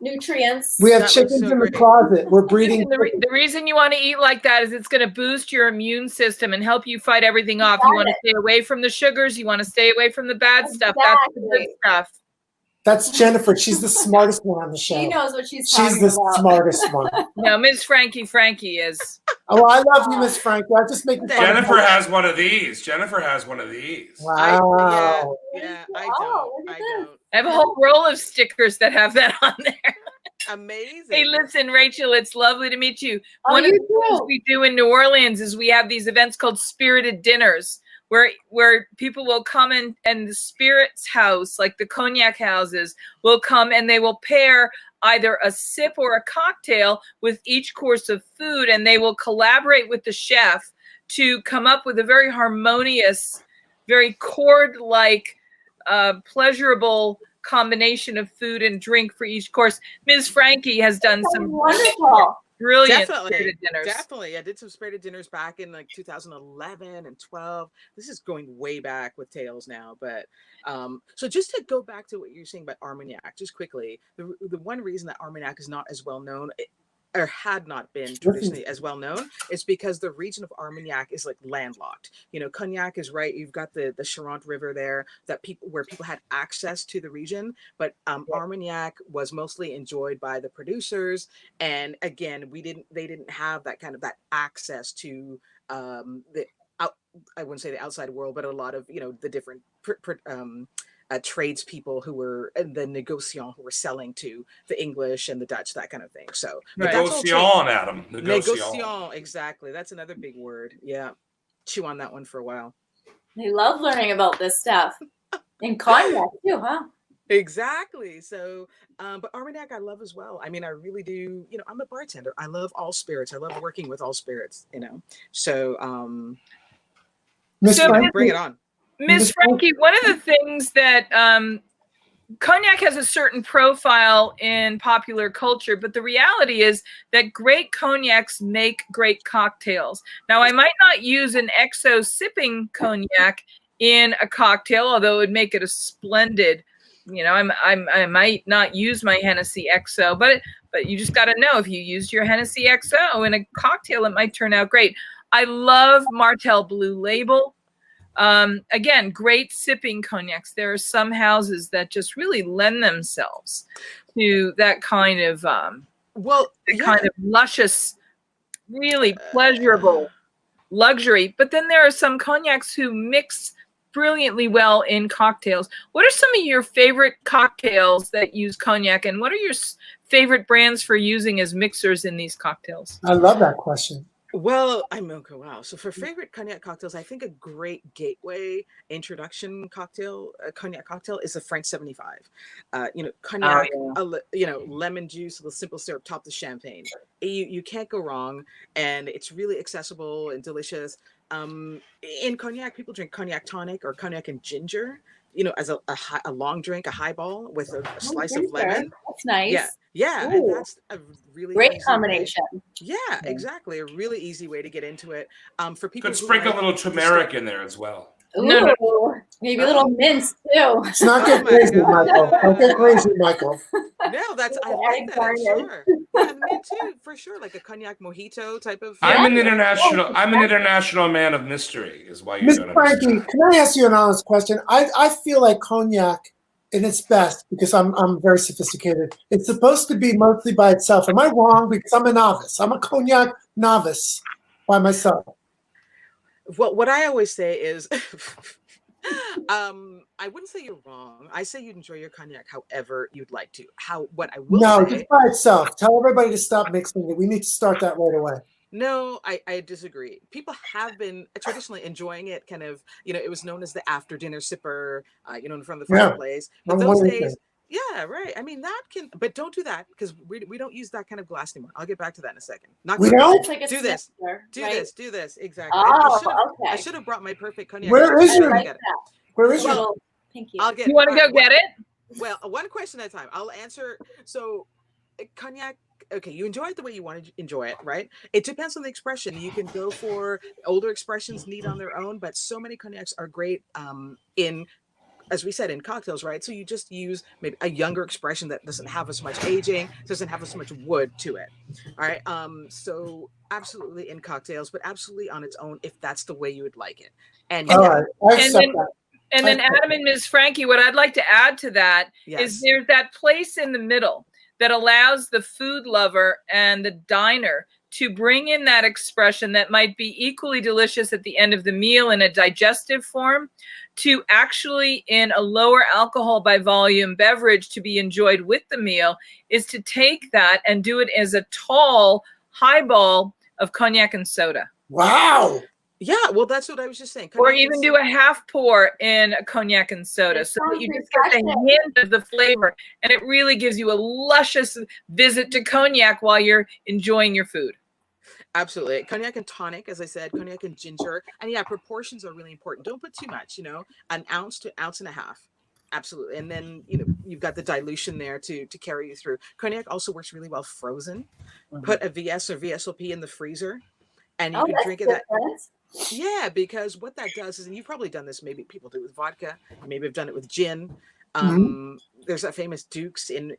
nutrients. We have That chickens looks so in the great. closet. We're breeding. The reason you want to eat like that is it's going to boost your immune system and help you fight everything off. You want to stay away from the sugars. You want to stay away from the bad stuff. That's the good stuff. That's Jennifer. She's the smartest one on the show. She knows what she's talking She's the about. smartest one. No, Ms. Frankie is. Oh, I love you, Miss Frankie. I just make fun of Jennifer her. has one of these. Wow. Yeah, I Oh, don't. look at I this. don't. I have a whole roll of stickers that have that on there. Amazing. Hey, listen, Rachel, it's lovely to meet you. Oh, One of you the things too. we do in New Orleans is we have these events called spirited dinners where people will come and the spirits house, like the cognac houses, will come and they will pair either a sip or a cocktail with each course of food, and they will collaborate with the chef to come up with a very harmonious, very chord-like, pleasurable combination of food and drink for each course. Ms. Frankie has done some Wonderful. brilliant Definitely, spirited dinners. definitely. I did some spirited dinners back in like 2011 and 12. This is going way back with Tales now, but so just to go back to what you're saying about Armagnac, just quickly, the one reason that Armagnac is not as well known, or had not been traditionally as well known, is because the region of Armagnac is like landlocked. Cognac is right. You've got the Charente River there where people had access to the region, but Armagnac was mostly enjoyed by the producers. And again, they didn't have that kind of that access to I wouldn't say the outside world, but a lot of, the different tradespeople who were the negociants who were selling to the English and the Dutch, that kind of thing. So Negociant, Adam. Negociant, exactly. That's another big word. Yeah. Chew on that one for a while. They love learning about this stuff. And cognac too, huh? Exactly. So, but Armagnac I love as well. I mean, I really do. I'm a bartender. I love all spirits. I love working with all spirits, So, Miss Frankie, bring it on. Ms. Frankie, one of the things that cognac has a certain profile in popular culture, but the reality is that great cognacs make great cocktails. Now, I might not use an XO sipping cognac in a cocktail, although it would make it a splendid. I might not use my Hennessy XO, but you just got to know if you used your Hennessy XO in a cocktail, it might turn out great. I love Martell Blue Label. Again, great sipping cognacs. There are some houses that just really lend themselves to that kind of kind of luscious, really pleasurable luxury. But then there are some cognacs who mix brilliantly well in cocktails. What are some of your favorite cocktails that use cognac, and what are your favorite brands for using as mixers in these cocktails? I love that question. Well, I'm okay. Wow. So for favorite cognac cocktails, I think a great gateway introduction cocktail, cognac cocktail, is a French 75. Cognac, lemon juice, the simple syrup, top the champagne. You can't go wrong, and it's really accessible and delicious. In cognac, people drink cognac tonic or cognac and ginger. As a long drink, a highball with a slice of lemon. That's nice. Yeah, Ooh. and that's a really Great combination. Yeah, exactly. A really easy way to get into it. For people Could who sprinkle a like little turmeric in there as well. Ooh, No. maybe a little mince too. It's not get Oh my crazy, God. Michael. Don't get crazy, Michael. No, that's I Yeah, like that. garnish. Sure, yeah, me too, for sure. Like a cognac mojito type of. I'm an international man of mystery, is why you Miss don't Frankie, understand. can I ask you an honest question? I feel like cognac, in its best, because I'm very sophisticated, it's supposed to be mostly by itself. Am I wrong? Because I'm a novice. I'm a cognac novice by myself. Well, what I always say is, I wouldn't say you're wrong. I say you'd enjoy your cognac however you'd like to. What I will No, say, just by itself. Tell everybody to stop mixing it. We need to start that right away. no, I disagree. People have been traditionally enjoying it. Kind of, it was known as the after dinner sipper. In front of the Yeah. fireplace. But I'm those wondering. days, yeah, right. I mean, that can, but don't do that because we don't use that kind of glass anymore. I'll get back to that in a second. Not We good. don't? It's like a Do this. snifter, Do right? this. Do this. Exactly. Oh, I okay. should have brought my perfect cognac. Where is I your- like Get it. that. Where is your? Little pinky. I'll get. You want to all go right, get it? Well, one question at a time. I'll answer. So, cognac. Okay, you enjoy it the way you want to enjoy it, right? It depends on the expression. You can go for older expressions, neat on their own, but so many cognacs are great in, as we said, in cocktails, right? So you just use maybe a younger expression that doesn't have as much aging, doesn't have as much wood to it. All right. So absolutely in cocktails, but absolutely on its own if that's the way you would like it. And All right, I accept then- that. And then Adam and Ms. Frankie, what I'd like to add to that is yes. there's that place in the middle that allows the food lover and the diner to bring in that expression that might be equally delicious at the end of the meal in a digestive form to actually in a lower alcohol by volume beverage to be enjoyed with the meal is to take that and do it as a tall highball of cognac and soda. Wow. Yeah, well, that's what I was just saying. Or Cognac even is- do a half pour in a cognac and soda It so that sounds you just get the refreshing. hint of the flavor. And it really gives you a luscious visit to cognac while you're enjoying your food. Absolutely. Cognac and tonic, as I said, cognac and ginger. And yeah, proportions are really important. Don't put too much, an ounce to ounce and a half. Absolutely. And then, you've got the dilution there to carry you through. Cognac also works really well frozen. Put a VS or VSOP in the freezer and you can that's drink it that. different. Yeah, because what that does is, and you've probably done this, maybe people do it with vodka, maybe have done it with gin. There's that famous Duke's in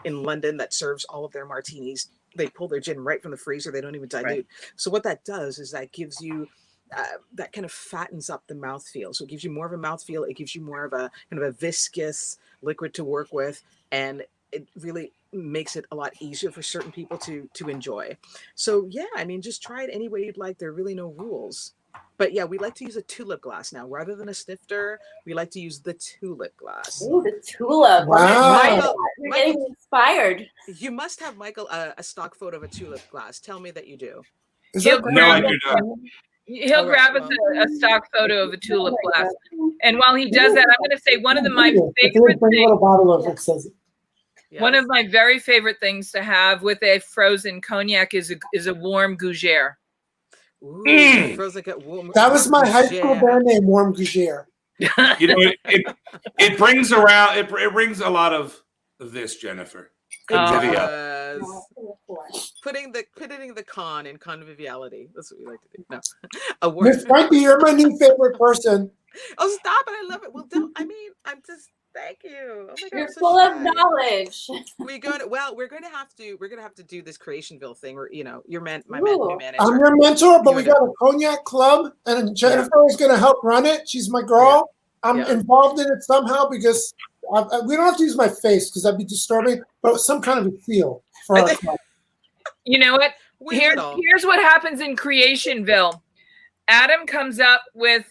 London that serves all of their martinis. They pull their gin right from the freezer. They don't even dilute. Right. So what that does is that gives you that kind of fattens up the mouthfeel. So it gives you more of a mouthfeel. It gives you more of a kind of a viscous liquid to work with, and it really makes it a lot easier for certain people to enjoy. So yeah, I mean, just try it any way you'd like. There are really no rules. But yeah, we like to use a tulip glass now rather than a snifter. We like to use the tulip glass. Ooh, the tulip. Wow. You're getting inspired. You must have, Michael, a stock photo of a tulip glass. Tell me that you do. Is He'll that No, I grab do not. He'll All right, grab us a stock photo of a tulip glass. And while he does that, I'm going to say one of my favorite Bring a things. little bottle of it says it. Yes. One of my very favorite things to have with a frozen cognac is a warm gougere. Ooh, frozen warm. That was my high school Yeah. band name, Warm Gougere. It brings around. It brings a lot of this, Jennifer. It Conviviality. does. Putting the con in conviviality. That's what we like to do. No, a word. Miss Frankie, you're my new favorite person. Oh, stop it! I love it. Well, I'm just. Thank you. Oh my God, You're I'm so full of shy. knowledge. We're going to have to do this Creationville thing where my Ooh. new manager. I'm your mentor, but You're we got a cognac club, and Jennifer is going to help run it. She's my girl. I'm Yeah. involved in it somehow because we don't have to use my face because that'd be disturbing, but some kind of a feel for our club. You know what? We did all. Here's what happens in Creationville. Adam comes up with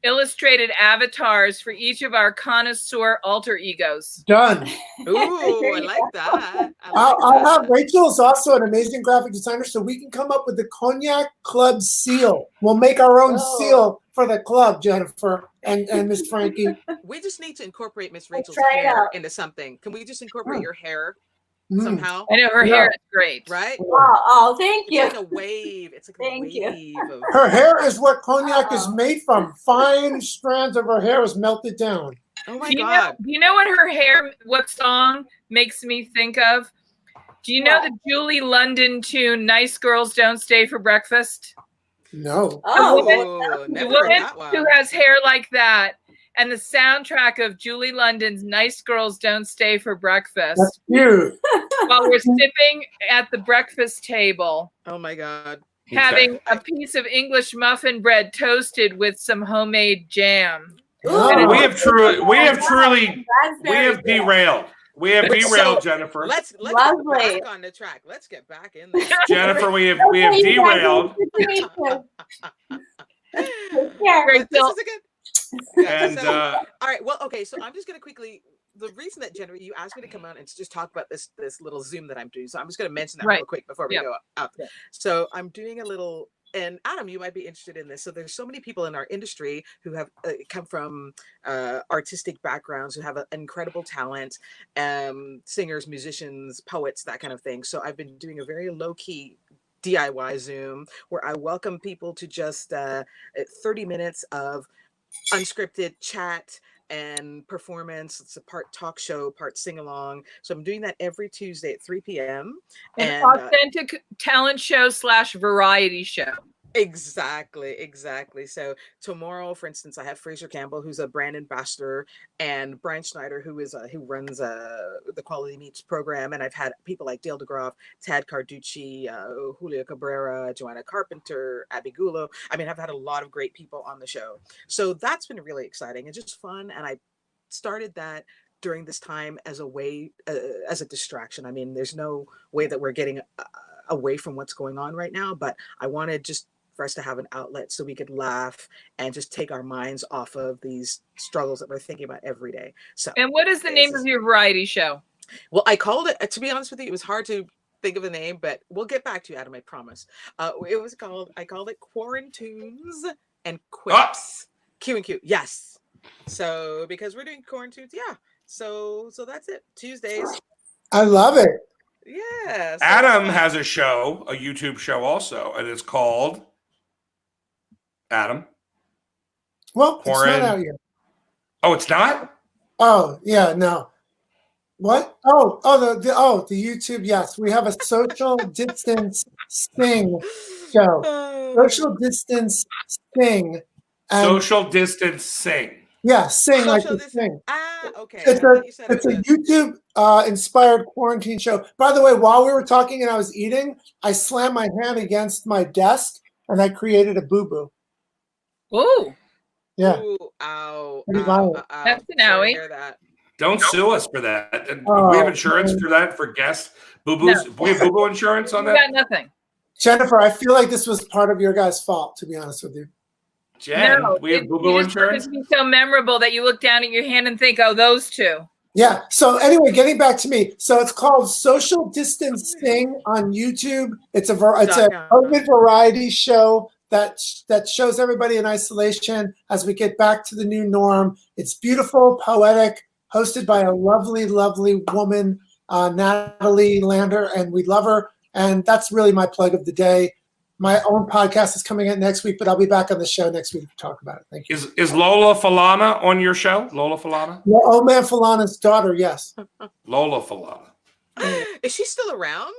illustrated avatars for each of our connoisseur alter egos. Done. Ooh, I like that. I'll have Rachel is also an amazing graphic designer, so we can come up with the Cognac Club seal. We'll make our own seal for the club, Jennifer and Miss Frankie. We just need to incorporate Miss Rachel's try it hair out. into something. Can we just incorporate your hair somehow? I know her hair is great. Right? Oh, thank you. It's like a wave. It's like Thank a you. wave of Her hair is what cognac is made from. Fine strands of her hair is melted down. Oh my Do God. you know what her hair, what song makes me think of? Do you know the Julie London tune, Nice Girls Don't Stay for Breakfast? No. Oh, The never heard woman that one. who has hair like that, and the soundtrack of Julie London's Nice Girls Don't Stay for Breakfast That's cute. while we're sipping at the breakfast table, Oh my God. having a piece of English muffin bread toasted with some homemade jam. Oh. We have truly That's very good. derailed. We have derailed, Jennifer. Let's get Lovely. back on the track. Let's get back in there. Jennifer, we have Okay, you guys, derailed. good to meet you. Take care. But this is a good. Yeah, And all right. Well, okay. So I'm just going to quickly. The reason that Jennifer, you asked me to come on and just talk about this little Zoom that I'm doing. So I'm just going to mention that real quick before we go out. Yeah. So I'm doing a little. And Adam, you might be interested in this. So there's so many people in our industry who have come from artistic backgrounds, who have an incredible talent, singers, musicians, poets, that kind of thing. So I've been doing a very low-key DIY Zoom where I welcome people to just 30 minutes of unscripted chat and performance. It's a part talk show, part sing along. So I'm doing that every Tuesday at 3 p.m. An authentic talent show / variety show. Exactly. So tomorrow, for instance, I have Fraser Campbell, who's a brand ambassador, and Brian Schneider, who runs the Quality Meats program. And I've had people like Dale DeGroff, Tad Carducci, Julio Cabrera, Joanna Carpenter, Abby Gulo. I mean, I've had a lot of great people on the show. So that's been really exciting and just fun. And I started that during this time as a way, as a distraction. I mean, there's no way that we're getting away from what's going on right now, but I wanted just for us to have an outlet so we could laugh and just take our minds off of these struggles that we're thinking about every day. So, and what is the name of your variety show? Well, I called it, to be honest with you, it was hard to think of a name, but we'll get back to you, Adam, I promise. I called it Quarantunes and Quips. Q and Q, yes. So, because we're doing Quarantunes, yeah. So that's it. Tuesdays. I love it. Yeah. So Adam has a show, a YouTube show also, and it's called Adam. Well, it's not out yet. Oh, it's not? Oh, yeah, no. What? The YouTube. Yes, we have a social distance sing show. Social distance sing. Social distance sing. Yeah, sing like the sing. Okay. It's a YouTube inspired quarantine show. By the way, while we were talking and I was eating, I slammed my hand against my desk and I created a boo-boo. Ooh. Yeah. Ooh, ow. That's an owie. Don't sue us for that. We have insurance for that for guests. Boo-boos. We have boo-boo insurance on that? We got nothing. Jennifer, I feel like this was part of your guys' fault, to be honest with you. Jen, we have boo-boo insurance? It's so memorable that you look down at your hand and think, oh, those two. Yeah. So anyway, getting back to me. So it's called Social Distance Sing on YouTube. It's a COVID variety show that shows everybody in isolation as we get back to the new norm. It's beautiful, poetic, hosted by a lovely, lovely woman, Natalie Lander, and we love her. And that's really my plug of the day. My own podcast is coming out next week, but I'll be back on the show next week to talk about it. Thank you. Is Lola Falana on your show? Lola Falana? Yeah, Old Man Falana's daughter, yes. Lola Falana. Is she still around?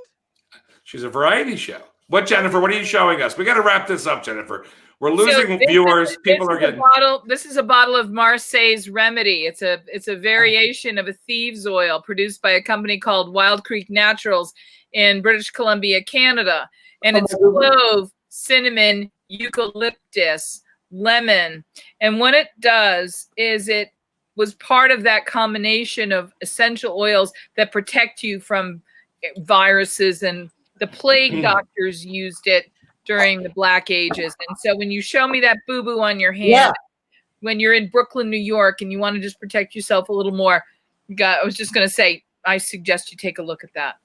She's a variety show. Jennifer, what are you showing us? We got to wrap this up, Jennifer. We're losing viewers. People are getting. This is a bottle of Marseille's Remedy. It's a variation of a thieves oil produced by a company called Wild Creek Naturals in British Columbia, Canada. And it's clove, cinnamon, eucalyptus, lemon. And what it does is it was part of that combination of essential oils that protect you from viruses, and the plague doctors used it during the Black Ages. And so when you show me that boo-boo on your hand, when you're in Brooklyn, New York, and you want to just protect yourself a little more. I was just going to say, I suggest you take a look at that.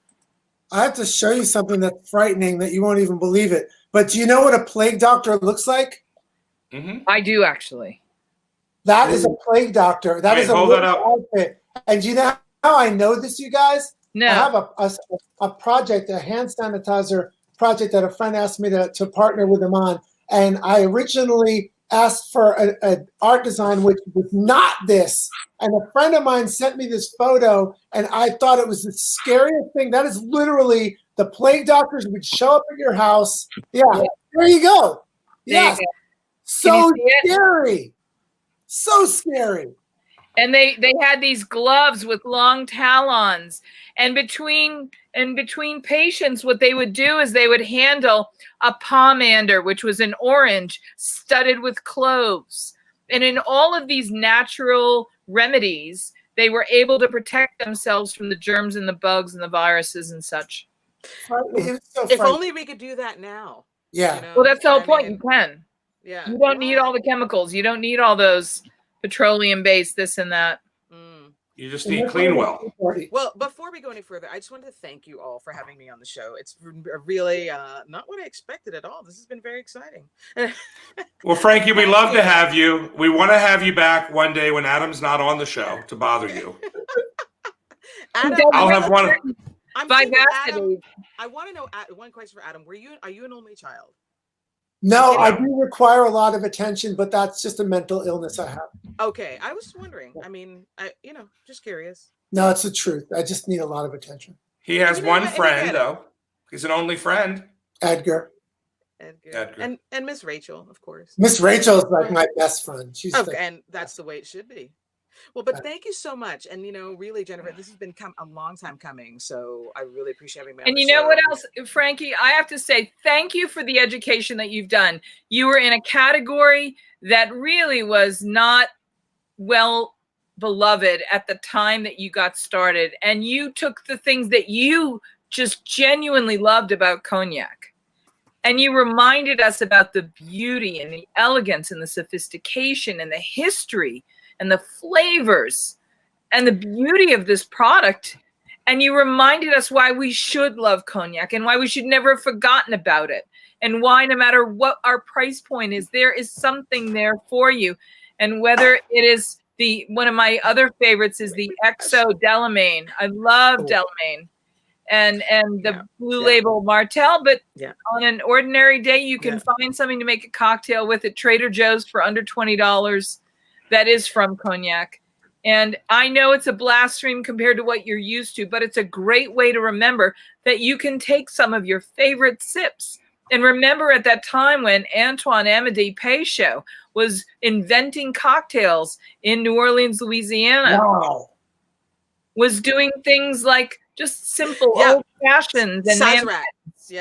I have to show you something that's frightening that you won't even believe it. But do you know what a plague doctor looks like? Mm-hmm. I do, actually. That is a plague doctor. That is a hold that up. outfit. And do you know how I know this, you guys? No. I have a project, a hand sanitizer project that a friend asked me to partner with him on. And I originally asked for an art design, which was not this. And a friend of mine sent me this photo, and I thought it was the scariest thing. That is literally the plague doctors would show up at your house. Yeah, there you go. Yes. So scary. So scary. And they had these gloves with long talons, and between patients, what they would do is they would handle a pomander, which was an orange studded with cloves. And in all of these natural remedies, they were able to protect themselves from the germs and the bugs and the viruses and such. If only we could do that now. Yeah. You know? Well, that's the whole point. You can. Yeah. You don't need all the chemicals. You don't need all those petroleum-based this and that. You just need clean well. Well, before we go any further, I just wanted to thank you all for having me on the show. It's really not what I expected at all. This has been very exciting. Well, Frankie, we love to have you. We want to have you back one day when Adam's not on the show to bother you. Adam, I'll have one. Adam, I want to know one question for Adam. Are you an only child? No, I do require a lot of attention, but that's just a mental illness I have. Okay, I was wondering. I mean, just curious. No, it's the truth. I just need a lot of attention. He has one friend, though. He's an only friend. Edgar. And Miss Rachel, of course. Miss Rachel is like my best friend. She's and that's the way it should be. Well, but thank you so much. And, really, Jennifer, this has been a long time coming. So I really appreciate having me on And the you know show. what else, Frankie? I have to say thank you for the education that you've done. You were in a category that really was not well beloved at the time that you got started. And you took the things that you just genuinely loved about cognac. And you reminded us about the beauty and the elegance and the sophistication and the history and the flavors and the beauty of this product. And you reminded us why we should love cognac and why we should never have forgotten about it. And why, no matter what our price point is, there is something there for you. And whether it is one of my other favorites is the XO Delamain. I love Delamain and the Blue Label Martell. But on an ordinary day, you can find something to make a cocktail with at Trader Joe's for under $20. That is from cognac. And I know it's a blast stream compared to what you're used to, but it's a great way to remember that you can take some of your favorite sips. And remember at that time when Antoine Amédée Peychaud was inventing cocktails in New Orleans, Louisiana, was doing things like just simple old fashions and Sazerac.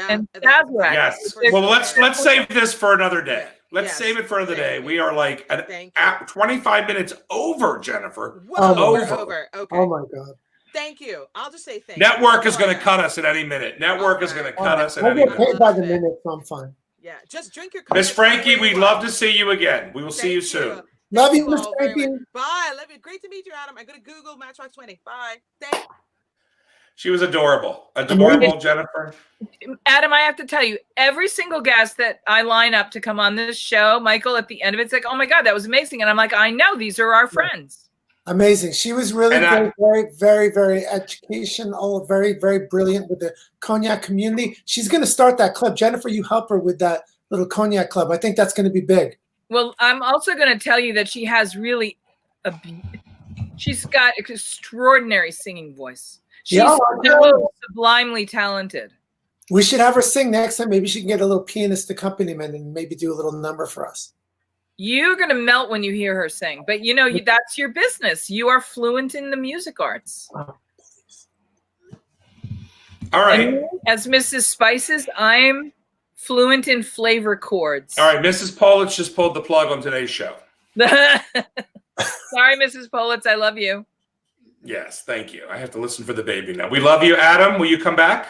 And Sazerac. Yes. Well, let's save this for another day. Let's save it for another day. We are like at 25 minutes over, Jennifer. Over. Okay. Oh my God. Thank you. I'll just say thank you. Network is going to cut us at any minute. Network is going to cut us at any minute. I get paid by the minute, so I'm fine. Yeah, just drink your Miss Frankie, we'd love to see you again. We will see you soon. Love you, Miss Frankie. Bye. Love you. Great to meet you, Adam. I'm going to Google Matchbox 20. Bye. Thank you. She was adorable. Adorable, Jennifer. Adam, I have to tell you, every single guest that I line up to come on this show, Michael, at the end of it's like, oh my God, that was amazing. And I'm like, I know, these are our friends. Amazing. She was really very, very, very educational, very, very brilliant with the cognac community. She's going to start that club. Jennifer, you help her with that little cognac club. I think that's going to be big. Well, I'm also going to tell you that she has really she's got an extraordinary singing voice. She's so sublimely talented. We should have her sing next time. Maybe she can get a little pianist accompaniment and maybe do a little number for us. You're going to melt when you hear her sing. But, that's your business. You are fluent in the music arts. Oh, all right. And as Mrs. Spices, I'm fluent in flavor chords. All right. Mrs. Politz just pulled the plug on today's show. Sorry, Mrs. Politz. I love you. Yes, thank you. I have to listen for the baby now. We love you, Adam. Will you come back?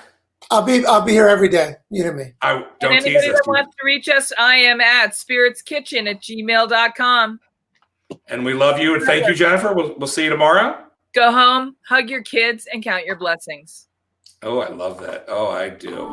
I'll be here every day. You know me. Don't and tease anybody us. that wants to reach us, I am at spiritskitchen@gmail.com. And we love you, and thank you, Jennifer. We'll see you tomorrow. Go home, hug your kids, and count your blessings. Oh, I love that. Oh, I do.